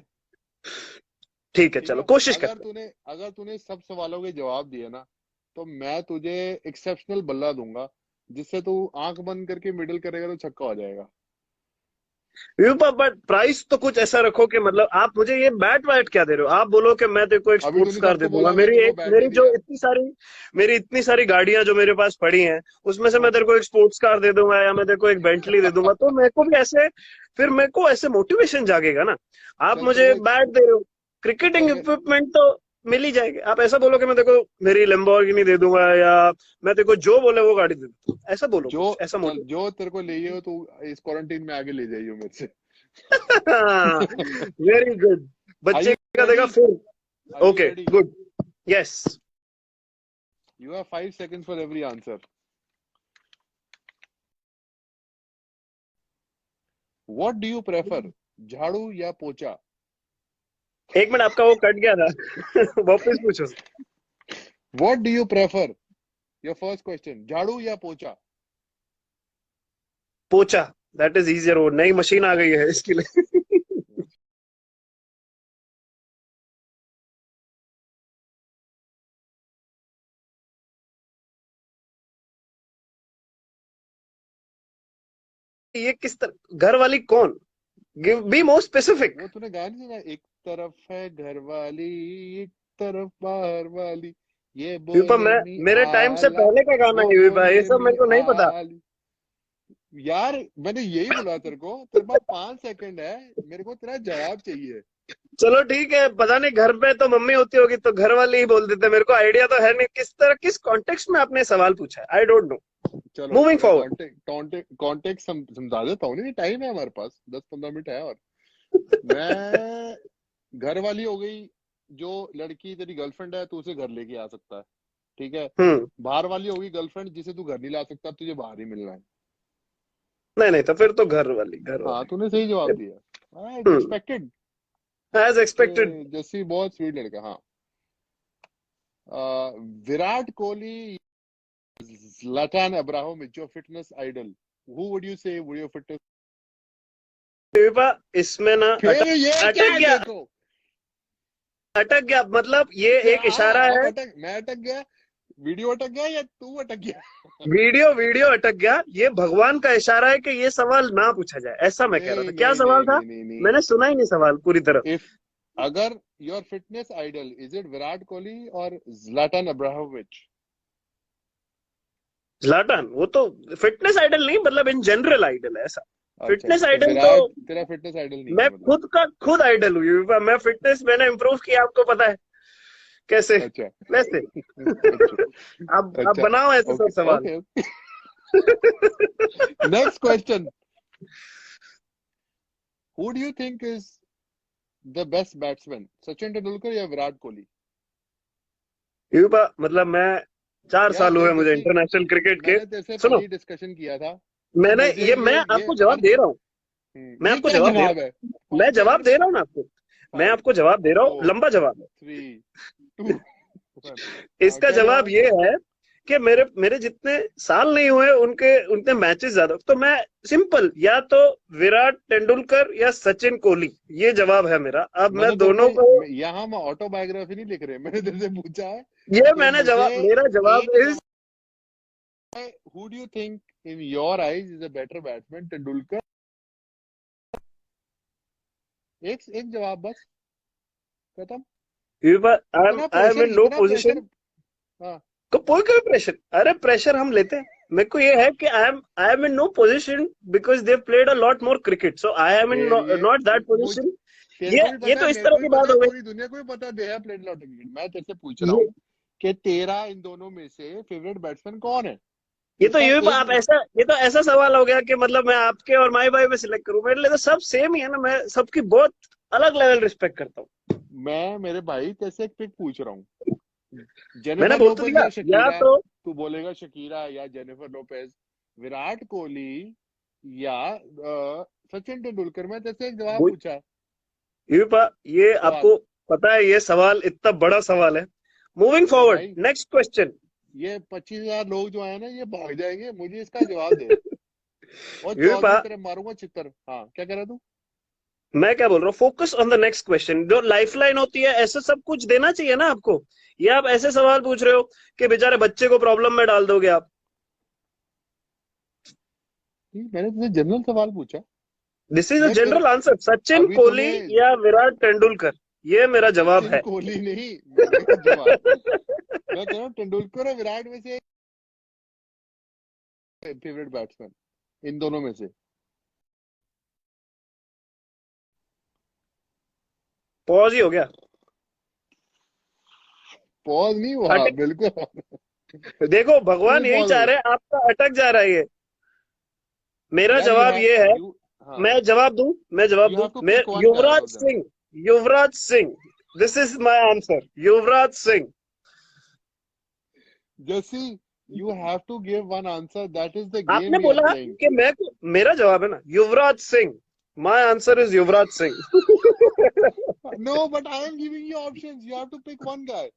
A: ठीक है,
B: ठीक
A: चलो
B: है,
A: कोशिश
B: अगर
A: करते हैं।
B: तूने अगर तूने सब सवालों के जवाब दिए ना, तो मैं तुझे एक्सेप्शनल बल्ला दूंगा, जिससे तू आंख बंद करके मिडिल करेगा तो छक्का हो जाएगा।
A: बट प्राइस तो कुछ ऐसा रखो कि मतलब आप मुझे ये बैट वैट क्या दे रहे हो। आप बोलो कि मैं तेरे को एक
B: अभी
A: स्पोर्ट्स
B: तूने
A: कार दे
B: सबको
A: दूंगा।
B: बोला, मैं तेरे को बैट
A: मेरी
B: नहीं
A: जो
B: दिया।
A: इतनी सारी गाड़ियां जो मेरे पास पड़ी हैं, उसमें से मैं
B: हाँ,
A: तेरे को एक स्पोर्ट्स कार दे दूंगा या मैं तेरे को एक बेंटली दे दूंगा, तो मेरे को भी ऐसे, फिर मेरे को ऐसे मोटिवेशन जागेगा ना। आप
B: चल तेरे
A: मुझे
B: को
A: बैट दे रहे हो, क्रिकेटिंग
B: चल
A: इक्विपमेंट तो मिल ही जाएगी। आप ऐसा बोलो कि मैं तेरे को मेरी लैम्बोर्गिनी दे दूंगा, या मैं तेरे को जो बोले वो गाड़ी दे दूंगा, ऐसा बोलो,
B: जो
A: कुछ ऐसा
B: चल
A: मोटिव।
B: जो तेरे को ले हो, तू इस क्वारंटीन में आगे ले जाइयो मेरे से।
A: Very good.
B: आर
A: बच्चे
B: यू
A: का
B: रेडी?
A: देगा फिर।
B: Are you
A: okay,
B: ready?
A: Good. Yes.
B: You have 5 seconds for every answer. What do you prefer, झाड़ू या पोछा?
A: एक मिनट, आपका वो कट गया था। वापस पूछो।
B: What do you prefer, your first question, झाड़ू या पोछा?
A: पोचा। दैट इज इजियर, वो नई मशीन आ गई है इसके लिए। ये किस तरह घर वाली कौन? Give be more specific.
B: वो तूने गाया नहीं सुना, एक तरफ है घर वाली, एक तरफ बाहर वाली, ये
A: यूपा,
B: बोले
A: मैं
B: मी
A: मेरे टाइम से
B: आला,
A: पहले का गाना
B: वो
A: है यूपा, ये
B: बोले
A: सब
B: मी
A: मेरे को नहीं पता।
B: आली। यार मैंने यही बोला तेरे को, तेरे पास 5 सेकंड है, मेरे को तेरा जवाब चाहिए।
A: चलो ठीक है, पता नहीं घर पे तो मम्मी होती होगी तो घर वाले ही बोल देते, मेरे को आइडिया तो है नहीं किस तरह किस कॉन्टेक्स्ट में आपने सवाल पूछा है, आई डोंट नो।
B: चलो
A: मूविंग
B: मैं
A: फॉरवर्ड।
B: कॉन्टेक्ट समझा देता हूँ। नहीं, टाइम है हमारे पास, 10-15 मिनट है। और मैं, घर वाली हो गई, जो लड़की तेरी गर्लफ्रेंड है, तू उसे घर लेके आ सकता है, ठीक है।
A: हम्म।
B: बाहर वाली होगी गर्लफ्रेंड, जिसे तू घर नहीं ला सकता, तुझे बाहर ही मिलना है।
A: नहीं नहीं, तो फिर तो घर वाली, घर
B: हाँ,
A: वाली।
B: तूने सही जवाब दिया। It's
A: hmm.
B: Expected.
A: As expected.
B: Jassi बहुत स्वीट लड़का। हाँ। Virat Kohli, Zlatan Ibrahimovic, your fitness idol. Who would you say would your fitness?
A: इसमें ना
B: फिर ये क्या
A: अटक
B: है,
A: गया,
B: देखो।
A: अटक गया, मतलब ये
B: क्या,
A: एक इशारा
B: अब
A: है।
B: मैं अटक गया, वीडियो अटक गया, या तू अटक गया?
A: वीडियो वीडियो अटक गया, ये भगवान का इशारा है कि ये सवाल ना पूछा जाए, ऐसा मैं कह रहा
B: नहीं
A: था। क्या
B: नहीं
A: सवाल
B: नहीं
A: था?
B: नहीं नहीं नहीं।
A: मैंने सुना ही नहीं सवाल पूरी तरह।
B: इफ, अगर your fitness idol is it Virat Kohli और Zlatan Ibrahimovic?
A: zlatan वो तो फिटनेस आइडल नहीं, मतलब इन जनरल आइडल है ऐसा।
B: अच्छा,
A: फिटनेस
B: तो
A: आइडल तो
B: विराट तेरा फिटनेस आइडल नहीं
A: मैं
B: है मतलब?
A: खुद का खुद आइडल हूँ। मैं फिटनेस मैंने इम्प्रूव किया, आपको पता है कैसे,
B: अच्छा।
A: वैसे।
B: अच्छा।
A: अब
B: अच्छा।
A: बनाओ ऐसे
B: ओके
A: सब सवाल।
B: Okay. Next question. Who do you think is the best batsman, Sachin Tendulkar या विराट कोहली?
A: मतलब मैं 4 साल
B: यार
A: हुए मुझे
B: जैसे
A: इंटरनेशनल क्रिकेट के।
B: मैंने तेरे से
A: सुनो,
B: पहले ही डिस्कशन किया था कि
A: मैंने
B: मुझे
A: ये मैं
B: ये
A: आपको जवाब
B: हर
A: दे रहा हूँ। मैं
B: ये
A: आपको
B: क्या
A: जवाब दे
B: जवाब
A: रहा
B: है?
A: हूँ, मैं जवाब दे रहा हूँ ना आपको। मैं
B: 5
A: आपको जवाब दे रहा हूँ,
B: 4
A: लंबा जवाब है।
B: 3 2 1। हाँ,
A: इसका
B: क्या
A: जवाब
B: जवाब?
A: ये है कि मेरे मेरे जितने साल नहीं हुए उनके उतने मैचेस ज्यादा, तो मैं सिंपल, या तो विराट तेंदुलकर या सचिन कोहली, ये जवाब है मेरा। अब मैं
B: मैंने तेरे
A: दोनों को,
B: यहाँ हम ऑटोबायोग्राफी नहीं लिख रहे, मैंने तेरे से पूछा है
A: ये
B: कि
A: मैंने
B: मुझे
A: जवाब, मेरा जवाब
B: एक
A: इज,
B: जवाब है। Who do you think in your eyes is a better batsman, Tendulkar? एक जवाब बस, खत्म। इतना
A: I am
B: pressure,
A: in no
B: इतना
A: पोजिशन।
B: प्रेशर। हाँ।
A: कोई कोई प्रेशर, अरे प्रेशर हम लेते हैं। मेरे को ये है कि I am in no position because they played a lot more cricket, so I am in
B: फिर ये
A: नॉट दैट
B: मुझ
A: पोजिशन।
B: तेरे को भी
A: ये
B: पता
A: तो
B: है,
A: इस
B: मेरे
A: तरह
B: को भी
A: की
B: पता
A: बात
B: है,
A: हो गई।
B: पूरी दुनिया को भी पता है they have played lot of cricket. मैं तेरे से पूछ रहा
A: ये
B: हूँ कि तेरा इन दोनों में से फेवरेट बैट्समैन कौन है?
A: ये तो
B: इसका
A: ये
B: एक।
A: आप ऐसा, ये तो ऐसा सवाल हो गया कि मतलब मैं आपके और माई भाई में सिलेक्ट करूं, मेरे लिए तो सब सेम ही है ना, मैं सबकी बहुत अलग लेवल रिस्पेक्ट करता हूँ।
B: मैं मेरे भाई तेरे से एक पिक पूछ रहा हूँ,
A: मैंने
B: जेनिफर
A: बोल तो
B: लोपेज
A: दिया,
B: या
A: या
B: शकीरा?
A: तो
B: तू बोलेगा शकीरा या जेनिफर लोपेज, विराट कोहली या सचिन तेंदुलकर? मैं तेरे से एक जवाब
A: वो
B: पूछा है।
A: ये
B: सवाल।
A: आपको पता है, ये सवाल इतना बड़ा सवाल है। मूविंग
B: मेरे
A: फॉरवर्ड,
B: भाई,
A: नेक्स्ट क्वेश्चन।
B: ये 25,000 लोग जो आए ना, ये भाग जाएंगे, मुझे इसका जवाब दे। और चौधरी तेरे मारूंगा चित्तर। हाँ, क्या कह रहा तू?
A: मैं क्या बोल रहा हूँ, focus on the next question. जो लाइफलाइन होती है, ऐसे सब कुछ देना चाहिए ना आपको। ये आप ऐसे सवाल पूछ रहे हो कि बेचारे बच्चे को प्रॉब्लम में डाल दोगे आप।
B: मैंने तुझसे जनरल सवाल पूछा।
A: दिस इज अ
B: मैं तेरे
A: जनरल आंसर, सचिन
B: अभी
A: कोहली
B: तूने
A: या विराट तेंदुलकर, ये मेरा जवाब
B: सचिन
A: है।
B: कोहली नहीं, मैंने जवाब, मैं कह रहा हूँ तेंदुलकर और विराट में से फेवरेट बैट्समैन इन दोनों में से।
A: पॉज ही हो गया।
B: पॉज नहीं हुआ,
A: अटक,
B: बिल्कुल।
A: देखो
B: फुल
A: भगवान यही
B: पॉज हो
A: चाह
B: गया।
A: रहे हैं, आपका अटक जा रहा है ये। मेरा
B: यार
A: जवाब ये है,
B: यू हाँ,
A: मैं जवाब दूं, मैं जवाब
B: यू
A: दूं,
B: हैव टू
A: मैं
B: pick one guy out
A: Yuvraj
B: of them.
A: Singh, Yuvraj Singh, this is my answer, Yuvraj Singh.
B: जैसी, you have to give one answer, that is the game
A: आपने
B: वी आर
A: बोला
B: प्लेइंग।
A: कि मैं, मेरा जवाब है ना Yuvraj Singh, my answer is Yuvraj Singh.
B: No, but I am giving you options, you have to pick one guy.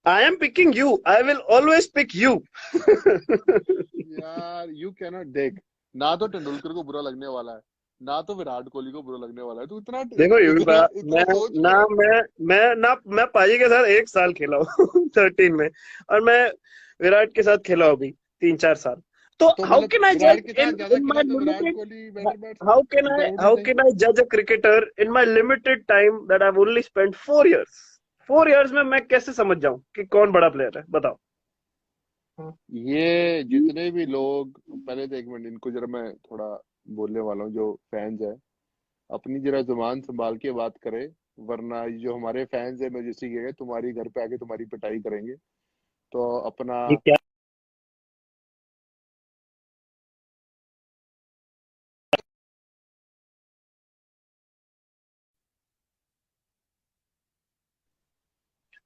A: I am picking you, I will always pick you.
B: यार you cannot देख, ना तो तेंदुलकर को बुरा लगने वाला है, ना तो विराट कोहली को बुरा लगने वाला है। तू इतना
A: देखो ये भी
B: इतना इतना
A: मैं
B: सोच
A: ना,
B: के।
A: मैं पाजी के साथ 1 साल खेला हूँ 13 में, और मैं विराट के साथ खेला हूँ अभी 3-4 साल। तो
B: तो
A: हाउ
B: मतलब
A: कैन आई
B: विराट
A: जज
B: के साथ
A: इन
B: ज्यादा
A: इन
B: खेला
A: माय
B: तो Virat
A: limited,
B: Kohli better batsman?
A: How can
B: is
A: I
B: that what you
A: how
B: saying?
A: Can I जज a cricketer in my limited time that I only spent 4 years. 4 years में मैं कैसे समझ जाऊं कि कौन बड़ा प्लेयर है, बताओ।
B: ये जितने भी लोग, पहले तो एक मिनट, इनको जरा मैं थोड़ा बोलने वाला हूँ जो फैंस है। अपनी जरा जुबान संभाल के बात करे, वरना ये जो हमारे फैंस है मैजेस्टिक के, तुम्हारी घर पे आके तुम्हारी पिटाई करेंगे। तो अपना
A: ये क्या?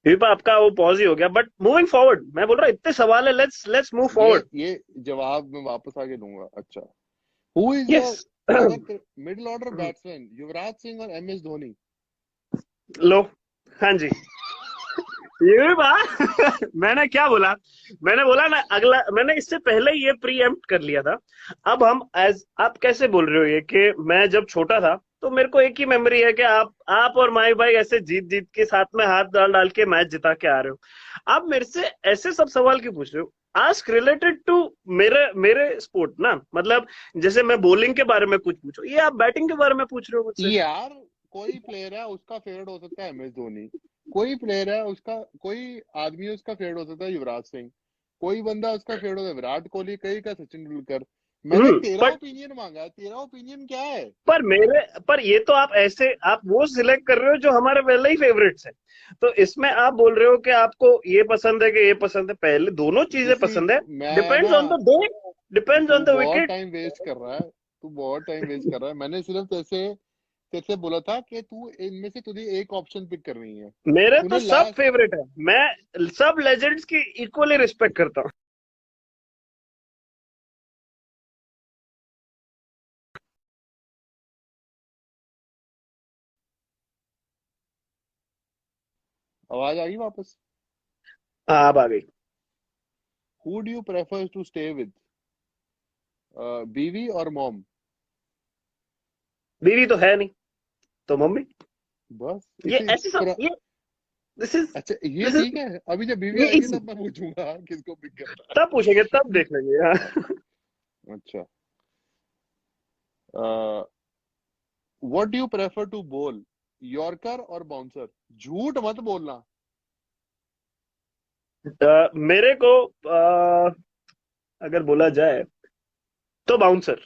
A: विपा आपका वो पॉज ही हो गया, बट मूविंग फॉरवर्ड मैं बोल रहा हूँ इतने सवाल है, लेट्स लेट्स मूव फॉरवर्ड।
B: ये जवाब मैं वापस आके दूंगा। अच्छा, हु इज
A: यस।
B: योर अगर middle order batsman, Yuvraj Singh और एम एस धोनी?
A: लो। हाँ जी। ये भी बात मैंने क्या बोला? मैंने बोला ना अगला, मैंने इससे पहले ये प्रीएम्प्ट कर लिया था। अब हम एज आप कैसे बोल रहे हो ये कि मैं जब छोटा था तो मेरे को एक ही मेमोरी है कि आप और माई भाई ऐसे जीत जीत के साथ में हाथ डाल डाल के मैच जिता के आ रहे हो। आप मेरे से ऐसे सब सवाल क्यों पूछ रहे हो? आस्क रिलेटेड टू मेरे मेरे स्पोर्ट ना, मतलब जैसे मैं बॉलिंग के बारे में कुछ पूछो, ये आप बैटिंग के बारे में पूछ रहे हो मुझसे।
B: यार, कोई प्लेयर है उसका फेवरेट हो सकता है एम एस धोनी, कोई प्लेयर है उसका, कोई आदमी उसका फेवरेट हो सकता है युवराज सिंह, कोई बंदा उसका फेवरेट होता है विराट कोहली, कई का सचिन तेंदुलकर। मैंने तेरा
A: बट
B: ओपिनियन मांगा है, तेरा ओपिनियन क्या है?
A: पर ये तो आप ऐसे आप वो सिलेक्ट कर रहे हो जो हमारे पहले ही फेवरेट्स है। तो इसमें आप बोल रहे हो कि आपको ये पसंद है कि ये पसंद है, पहले दोनों चीजें
B: किसी
A: पसंद है।
B: मैं
A: डिपेंड्स
B: ना
A: ऑन द डे, डिपेंड्स
B: तू
A: ऑन द
B: बहुत
A: विकेट।
B: टाइम वेस्ट कर रहा है, तू बहुत टाइम वेस्ट कर रहा है। मैंने सिर्फ तेरे तेरे से बोला था कि तू इनमें से तुझे एक ऑप्शन पिक करनी है।
A: मेरे तो
B: तूने
A: सब
B: लास्ट
A: फेवरेट है, मैं सब लेजेंड्स की इक्वली रिस्पेक्ट करता हूँ।
B: आवाज आ गई वापस?
A: हाँ अब आ गई।
B: Who do you prefer to stay with, बीवी और मॉम?
A: बीवी तो है नहीं, तो मम्मी।
B: बस
A: ये
B: इसी
A: ऐसे सब
B: पूरा।
A: ये दिस इज
B: अच्छा, ये
A: दिस
B: ठीक
A: इज
B: है, अभी जब बीवी
A: ये
B: आएगी
A: इजी।
B: तब मैं पूछूंगा किसको पिक करना
A: तब पूछेंगे, तब देख लेंगे। हाँ।
B: है। अच्छा, what do you prefer to bowl, yorker और बाउंसर? झूठ मत बोलना।
A: मेरे को अगर बोला जाए तो बाउंसर।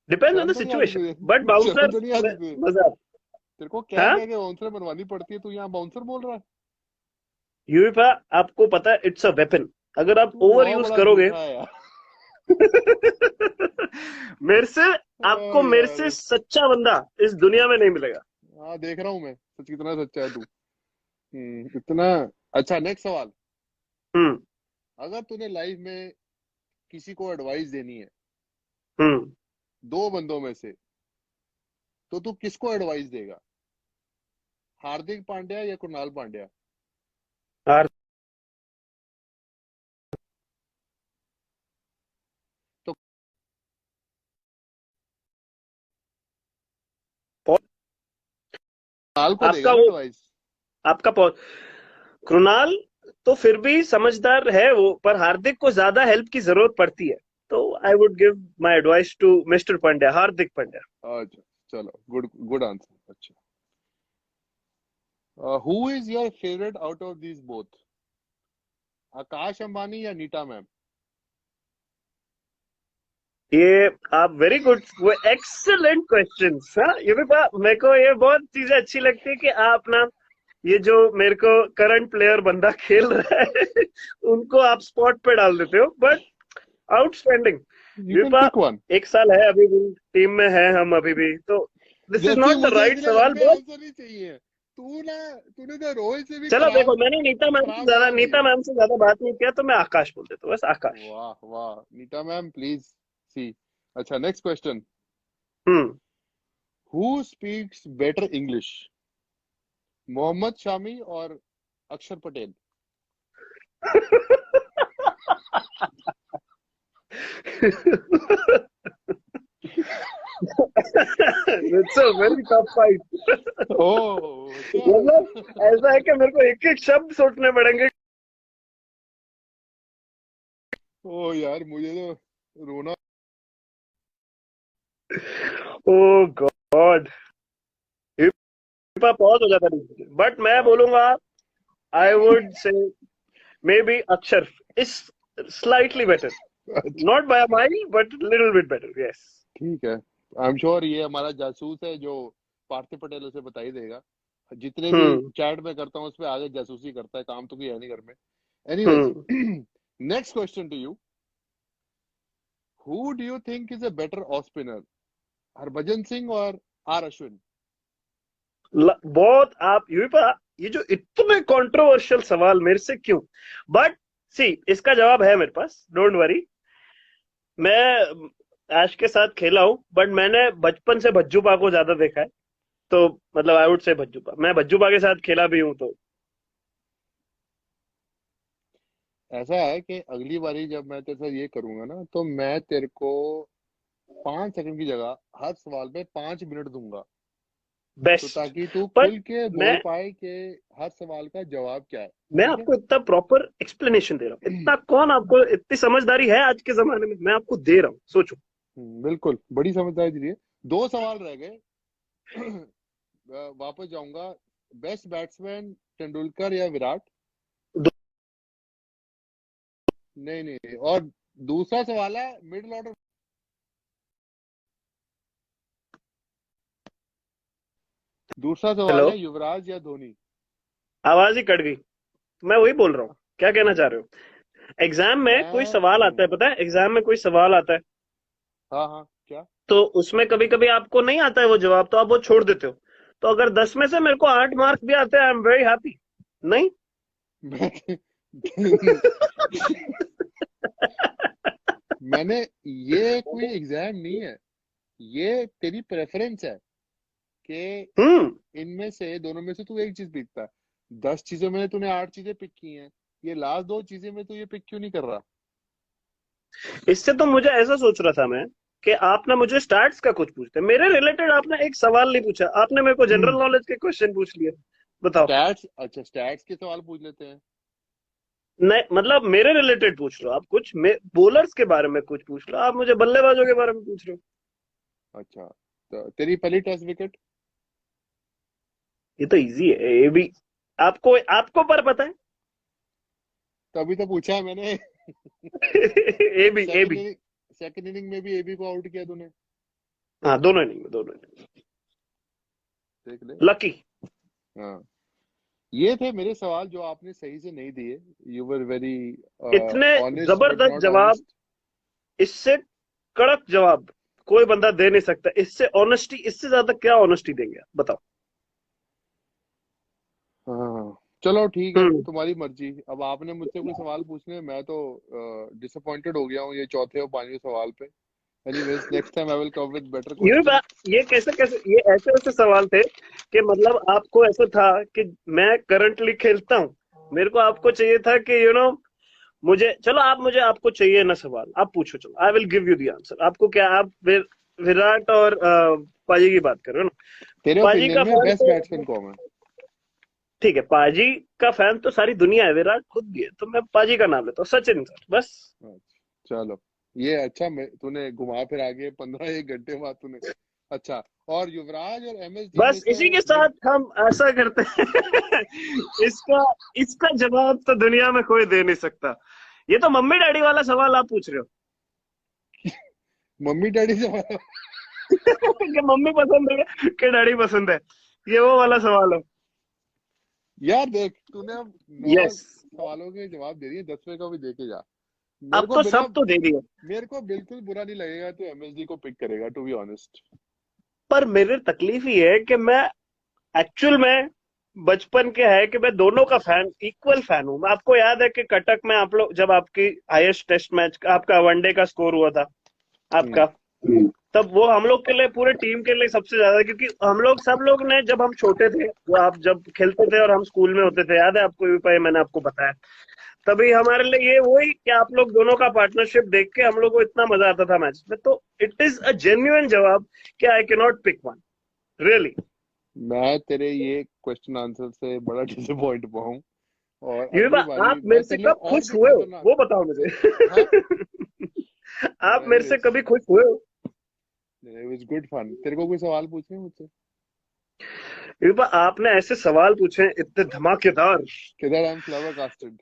A: डिपेंड्स ऑन
B: शर्म
A: द
B: तो नहीं आती
A: सिचुएशन,
B: तुझे?
A: बट
B: शर्म
A: बाउंसर
B: तो नहीं आती तुझे?
A: मजा।
B: तेरे को कह
A: हाँ।
B: कह के बाउंसर बनवानी पड़ती है, तू यहाँ बाउंसर बोल रहा है?
A: यूएफए आपको पता है इट्स अ वेपन, अगर आप
B: तू
A: ओवर
B: बहुत
A: यूज
B: बड़ा
A: करोगे।
B: झूठा है यार।
A: मेरे से
B: ओ
A: आपको मेरे से
B: यार,
A: सच्चा बंदा इस दुनिया में नहीं मिलेगा।
B: हाँ देख रहा हूँ मैं सच कितना सच्चा है तू। इतना। अच्छा, नेक्स्ट सवाल।
A: हम्म।
B: अगर तूने लाइफ में किसी को एडवाइस देनी है,
A: हम्म।
B: दो बंदों में से, तो तू किसको एडवाइस देगा, हार्दिक पांड्या या कुणाल पांड्या?
A: यार
B: तो कुणाल को देगा
A: आपका
B: ना
A: वो
B: एडवाइस?
A: आपका कृणाल तो फिर भी समझदार है वो, पर हार्दिक को ज्यादा हेल्प की जरूरत पड़ती है। तो I would give my advice to mister Pandya, Hardik Pandya.
B: अच्छा, चलो, गुड गुड आंसर। अच्छा, who is your favourite out of these both, Akash Ambani या नीता मैम?
A: ये आप वेरी गुड, वो एक्सेलेंट क्वेश्चंस। हाँ ये भी मेरे को ये बहुत चीजें अच्छी लगती है कि आप ना ये जो मेरे को करंट प्लेयर बंदा खेल रहा है उनको आप स्पॉट पे डाल देते हो, बट आउटस्टैंडिंग।
B: यू कैन
A: विपा
B: पिक वन।
A: एक साल है अभी भी टीम में है हम अभी भी, तो दिस इज
B: जैसे
A: नॉट द
B: मुझे
A: राइट
B: इतने
A: सवाल
B: लंबे
A: बहुत।
B: आंसर नहीं चाहिए। तूने तो रोहित से भी
A: चलो देखो,
B: खराब
A: मैंने
B: खराब जवाब
A: नीता
B: दिए।
A: मैम से ज्यादा बात नहीं किया, तो मैं आकाश बोल देता हूँ, बस आकाश।
B: वाह वाह, नीता मैम प्लीज सी। अच्छा, next question.
A: Hmm.
B: Who speaks better English, Mohammed Shami और Akshar Patel?
A: It's a very tough fight.
B: Oh अच्छा।
A: मतलब ऐसा है कि मेरे को एक एक शब्द सोचने पड़ेंगे।
B: ओ यार, मुझे तो रोना।
A: ओ गॉड, बहुत हो जाता है, बट मैं
B: हाँ,
A: बोलूंगा I would say may be अक्षर इज स्लाइटली बेटर,
B: अच्छा,
A: not by a mile but little bit better, yes.
B: ठीक है, आई एम श्योर ये हमारा जासूस है जो पार्थिव पटेल उसे बता ही देगा। जितने भी
A: हम्म।
B: चैट में करता हूँ उस पे आगे जासूसी करता है, काम तो कोई है नहीं घर में। Anyways,
A: hmm.
B: Next question to you. Who do you think is a better of spinner, Harbhajan Singh और आर अश्विन?
A: बहुत आप ये जो इतने कंट्रोवर्शियल सवाल मेरे से क्यों? बट सी, इसका जवाब है मेरे पास, डोंट वरी। मैं ऐश के साथ खेला हूं, बट मैंने बचपन से भज्जूपा को ज्यादा देखा है। तो मतलब आई वुड से भज्जूपा, मैं भज्जूपा के साथ खेला भी हूं तो।
B: ऐसा है कि अगली बारी जब मैं तेरे साथ ये करूंगा ना, तो मैं तेरे को 5 सेकंड की जगह हर सवाल पे 5 मिनट दूंगा, तो
A: बेस्ट।
B: ताकि तू
A: बट
B: खुल के
A: मैं
B: बोल पाए कि हर सवाल का जवाब क्या है।
A: मैं
B: ठीक है।
A: आपको इतना प्रॉपर एक्सप्लेनेशन दे रहा हूँ, इतना कौन आपको, इतनी समझदारी है आज के जमाने में, मैं आपको दे रहा हूँ, सोचो।
B: बिल्कुल, बड़ी समझदारी दे रही है। 2 सवाल रह गए। वापस जाऊंगा। बेस्ट बैट्समैन तेंदुलकर या विराट? नहीं नहीं, और दूसरा सवाल है मिडिल ऑर्डर। दूसरा सवाल
A: हेलो,
B: है युवराज या धोनी?
A: आवाज ही कट गई। मैं वही बोल रहा हूँ, क्या कहना चाह रहे हो? एग्जाम में कोई
B: मैं
A: सवाल आता है, पता है, एग्जाम में कोई सवाल आता है,
B: हाँ हाँ, क्या?
A: तो उसमें कभी कभी आपको नहीं आता है वो जवाब, तो आप वो छोड़ देते हो। तो अगर 10 में से मेरे को 8 मार्क्स भी आते हैं, आई एम वेरी हैप्पी। नहीं?
B: मैं मैंने, ये कोई एग्जाम नहीं है, ये तेरी प्रेफरेंस है कि
A: हम्म।
B: इनमें से दोनों में से तू एक चीज पिकता है। 10 चीजों में तूने 8 चीजें पिक की हैं, ये लास्ट 2 चीजें में तू ये पिक क्यों नहीं कर रहा?
A: इससे तो मुझे ऐसा सोच रहा था मैं, कि आप ना मुझे स्टैट्स का कुछ पूछते, मेरे रिलेटेड आपने एक सवाल नहीं पूछा, आपने मेरे को जनरल नॉलेज के क्वेश्चन पूछ लिए। बताओ।
B: स्टैट्स, अच्छा स्टैट्स के सवाल पूछ लेते हैं।
A: नहीं मतलब मेरे रिलेटेड पूछ लो आप कुछ, बॉलर्स के बारे में कुछ पूछ लो, आप मुझे बल्लेबाजों के बारे में पूछ रहे हो।
B: अच्छा, तो तेरी पहली टेस्ट विकेट?
A: ये तो इजी है ये भी, आपको आपको पर पता है।
B: तभी तो पूछा है मैंने।
A: A B, A
B: second
A: B.
B: Innings, second innings में भी एबी को आउट किया तूने।
A: हाँ, दोनों इनिंग में, दोनों इनिंग।
B: देख ले।
A: लकी।
B: हाँ, ये थे मेरे सवाल जो आपने सही से नहीं दिए। यू वर वेरी
A: इतने
B: ऑनेस्ट बट
A: जबरदस्त
B: नॉट
A: जवाब,
B: ऑनेस्ट।
A: इससे कड़क जवाब कोई बंदा दे नहीं सकता, इससे ऑनेस्टी, इससे ज्यादा क्या ऑनेस्टी देंगे आप, बताओ।
B: हाँ, चलो ठीक है,
A: हम्म।
B: तुम्हारी मर्जी। अब आपने मुझसे कोई सवाल पूछने, मैं तो डिसअपॉइंटेड हो गया हूँ ये चौथे और 5वें सवाल पे। Anyways, next time I will come with better
A: ये
B: क्वेश्चन।
A: बात, ये कैसे कैसे, ये ऐसे ऐसे सवाल थे कि मतलब आपको ऐसा था कि मैं करंटली खेलता हूँ, मेरे को आपको चाहिए था कि मुझे, चलो आप मुझे, आपको चाहिए ना सवाल, आप पूछो, चलो I will give you the answer. आपको क्या, आप विराट और पाजी की बात कर रहे हो ना?
B: तेरे
A: पाजी
B: ओपिनियन
A: का
B: में
A: फैन
B: बेस्ट
A: तो,
B: बैट्समैन कौन है?
A: ठीक है, पाजी का फैन तो सारी दुनिया है, विराट खुद भी है, तो मैं पाजी का नाम लेता हूँ, सचिन सर, बस।
B: अच्छा, चलो, ये अच्छा, तूने घुमा फिर आगे 15 1 घंटे बाद तूने। अच्छा, और युवराज और एमएसडी में
A: बस
B: से
A: इसी के साथ हम ऐसा करते हैं। इसका इसका जवाब तो दुनिया में कोई दे नहीं सकता। ये तो मम्मी डैडी वाला सवाल आप पूछ रहे हो।
B: मम्मी डैडी से
A: कि मम्मी पसंद है कि डैडी पसंद है, ये वो वाला सवाल है।
B: यार देख, तूने अब 9
A: यस।
B: सवालों के जवाब दे दिए, 10वें का भी दे के जा। मेरे
A: अब
B: को
A: तो
B: बिना
A: सब तो दे दिया।
B: मेरे को बिल्कुल बुरा नहीं लगेगा तू एमएसडी को पिक करेगा, टू बी ऑनेस्ट।
A: पर मेरे तकलीफ ये है कि मैं एक्चुअल में बचपन के है कि मैं दोनों का फैन, इक्वल फैन हूं। आपको याद है कि कटक में आप लोग, जब आपकी हाईएस्ट टेस्ट मैच, आपका वनडे का स्कोर हुआ था
B: हम्म।
A: आपका, तब वो हम लोग के लिए, पूरे टीम के लिए सबसे ज्यादा, क्योंकि हम लोग सब लोग ने, जब हम छोटे थे, वो आप जब खेलते थे और हम स्कूल में होते थे, याद है आपको भी, पाए मैंने आपको बताया, तभी हमारे लिए ये वही कि आप लोग दोनों का पार्टनरशिप देख के हम लोग को इतना मजा आता था मैच में। तो इट इज अ जेन्युइन जवाब कि I can not pick one, really.
B: मैं तेरे ये क्वेश्चन आंसर से बड़ा डिसअपॉइंट हुआ हूँ, और
A: ये
B: अगली
A: आप
B: बारी
A: मेरे
B: मैं
A: से
B: तेरे लिए
A: कब
B: और
A: खुश
B: भी
A: हुए हो,
B: खतरनाक।
A: वो बताओ मुझे।
B: हाँ,
A: आप मेरे से
B: एनीवेज,
A: कभी खुश हुए हो?
B: It was good fun. तेरे को कोई सवाल पूछे हैं मुझसे?
A: ये आपने ऐसे सवाल पूछे इतने धमाकेदार।
B: किधर, I am flower casted.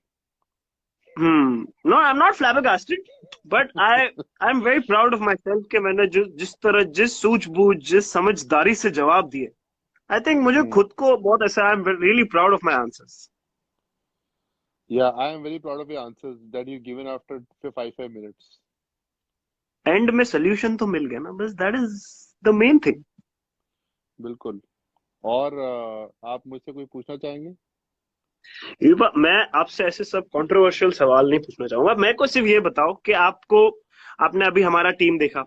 A: No, I'm not flabbergasted, but I'm very proud of myself कि मैंने जिस तरह, जिस सूझबूझ, जिस समझदारी से जवाब दिए, I think मुझे
B: Hmm.
A: खुद को बहुत ऐसा, I'm really proud of my answers.
B: Yeah, I am very proud of your answers that you've given after 5 minutes.
A: End में solution तो मिल गया ना, बस that is the main thing.
B: बिल्कुल। और आप मुझसे कोई पूछना चाहेंगे?
A: युवा, मैं आपसे ऐसे सब कंट्रोवर्शियल सवाल नहीं पूछना चाहूंगा। मैं को सिर्फ ये बताओ कि आपने अभी हमारा टीम देखा,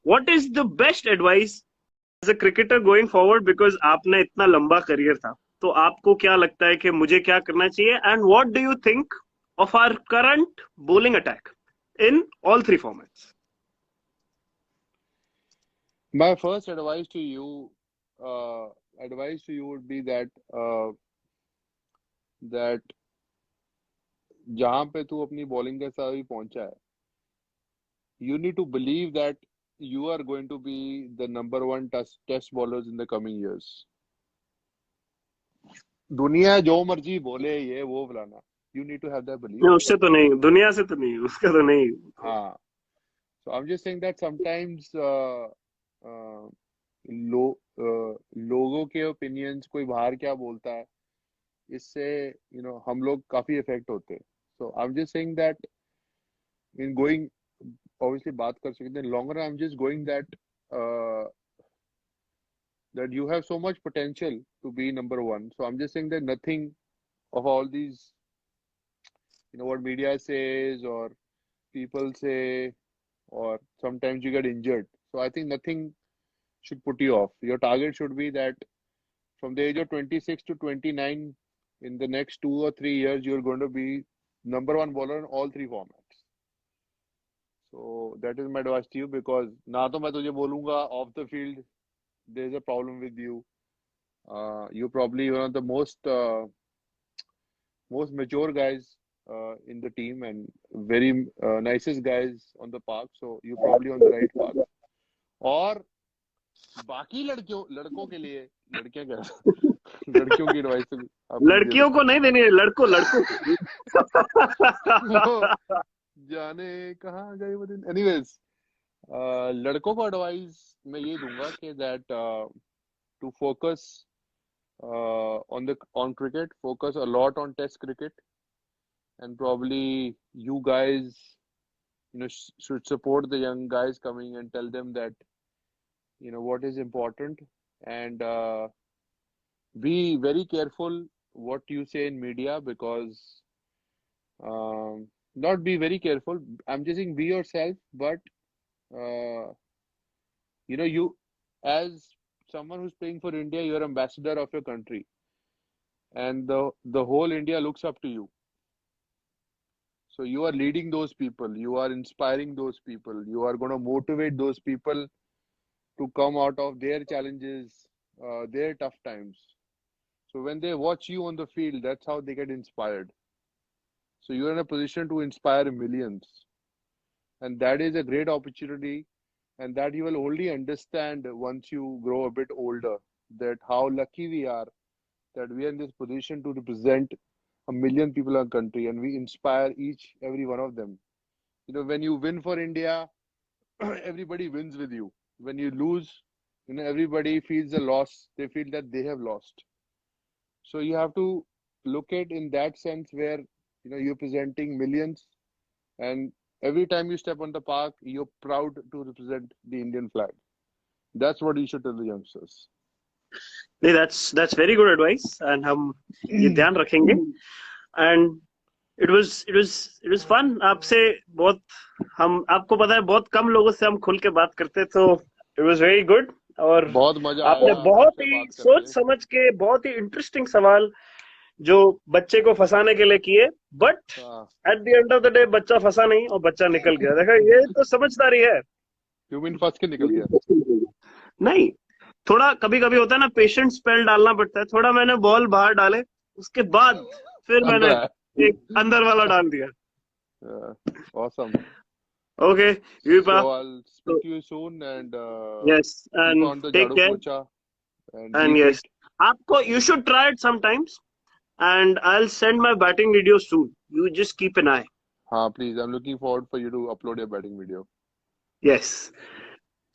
A: what is the best advice as a cricketer going forward, because आपने इतना लंबा करियर था, तो आपको क्या लगता है कि मुझे क्या करना चाहिए, and what do you think of our current bowling attack in all three formats?
B: My first advice to you would be that जहां पे तू अपनी बॉलिंग के साथ भी पहुंचा है, you need to believe that you are going to be the number one test bowlers in the coming years. दुनिया जो मर्जी बोले ये वो फलाना, you need to have that belief.
A: उससे तो नहीं, दुनिया से तो नहीं, उसका तो नहीं।
B: हाँ, so I'm just saying that sometimes uh, लोगों के ओपिनियंस, कोई बाहर क्या बोलता है, इससे हम लोग काफी इफेक्ट होते हैं. So I'm just saying that in going, obviously बात कर सकते हैं longer, I'm just going that you have so much potential to be number one. So I'm just saying that nothing of all these, what media says or people say, or sometimes you get injured. So I think nothing should put you off. Your target should be that from the age of 26 to 29, in the next 2 or 3 years, you're going to be number one bowler in all three formats. So that is my advice to you, because ना तो मैं तुझे बोलूंगा off the field there's a problem with you. You're probably one of the most mature guys in the team, and very nicest guys on the park. So you're probably on the right path. और बाकी लड़कों के लिए, लड़कियां क्या लड़कियों की advice
A: लड़कियों को नहीं देनी है, लड़कों
B: जाने कहाँ गए वो दिन. एनीवेज, लड़कों को एडवाइस मैं ये दूंगा कि that to focus on cricket, focus a lot on test cricket, and probably you guys should support the young guys coming and tell them that what is important, and be very careful what you say in media, because not be very careful, I'm just saying be yourself, but you, as someone who's playing for India, you're ambassador of your country, and the whole India looks up to you. So you are leading those people, you are inspiring those people, you are going to motivate those people to come out of their challenges, their tough times. So when they watch you on the field, that's how they get inspired. So you're in a position to inspire millions, and that is a great opportunity, and that you will only understand once you grow a bit older, that how lucky we are that we are in this position to represent a million people in our country, and we inspire every one of them. When you win for India, everybody wins with you. When you lose, everybody feels a loss. They feel that they have lost. So you have to look at in that sense, where you're presenting millions, and every time you step on the park, you're proud to represent the Indian flag. That's what you should tell the youngsters.
A: नहीं, that's very good advice, and हम ये ध्यान रखेंगे. And it was fun. आपसे बहुत, हम, आपको पता है, बहुत कम लोगों से हम खुल के बात करते, तो it was very good. और
B: बहुत मजा
A: आपने
B: आया
A: बहुत
B: आपसे
A: ही
B: बात
A: सोच
B: करके.
A: समझ के बहुत ही इंटरेस्टिंग सवाल जो बच्चे को फंसाने के लिए किए, बट
B: हाँ,
A: at the end of the day बच्चा फंसा नहीं और बच्चा निकल गया. देखा, ये तो समझदारी है.
B: you mean फंस के निकल गया?
A: नहीं, थोड़ा कभी कभी होता है ना, पेशेंट स्पेल डालना पड़ता है. थोड़ा मैंने बॉल बाहर डाले, उसके बाद फिर मैंने
B: अंदर आया.
A: एक अंदर वाला डाल दिया.
B: Awesome.
A: Okay, Vipa.
B: So I'll speak to you soon, and
A: Yes,
B: keep
A: and
B: on the
A: take
B: jadu
A: care.
B: pocha and
A: And
B: be
A: yes,
B: fit.
A: आपको, you should try it sometimes, and I'll send my batting video soon. You just keep an eye.
B: हाँ please, I am looking forward for you to upload your batting video.
A: Yes.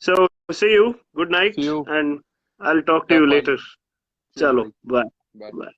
A: So see you. Good
B: see
A: night,
B: you,
A: and I'll talk to
B: have
A: you
B: fun.
A: later.
B: Cheers
A: Chalo.
B: भाई,
A: Bye.
B: Bye.
A: Bye.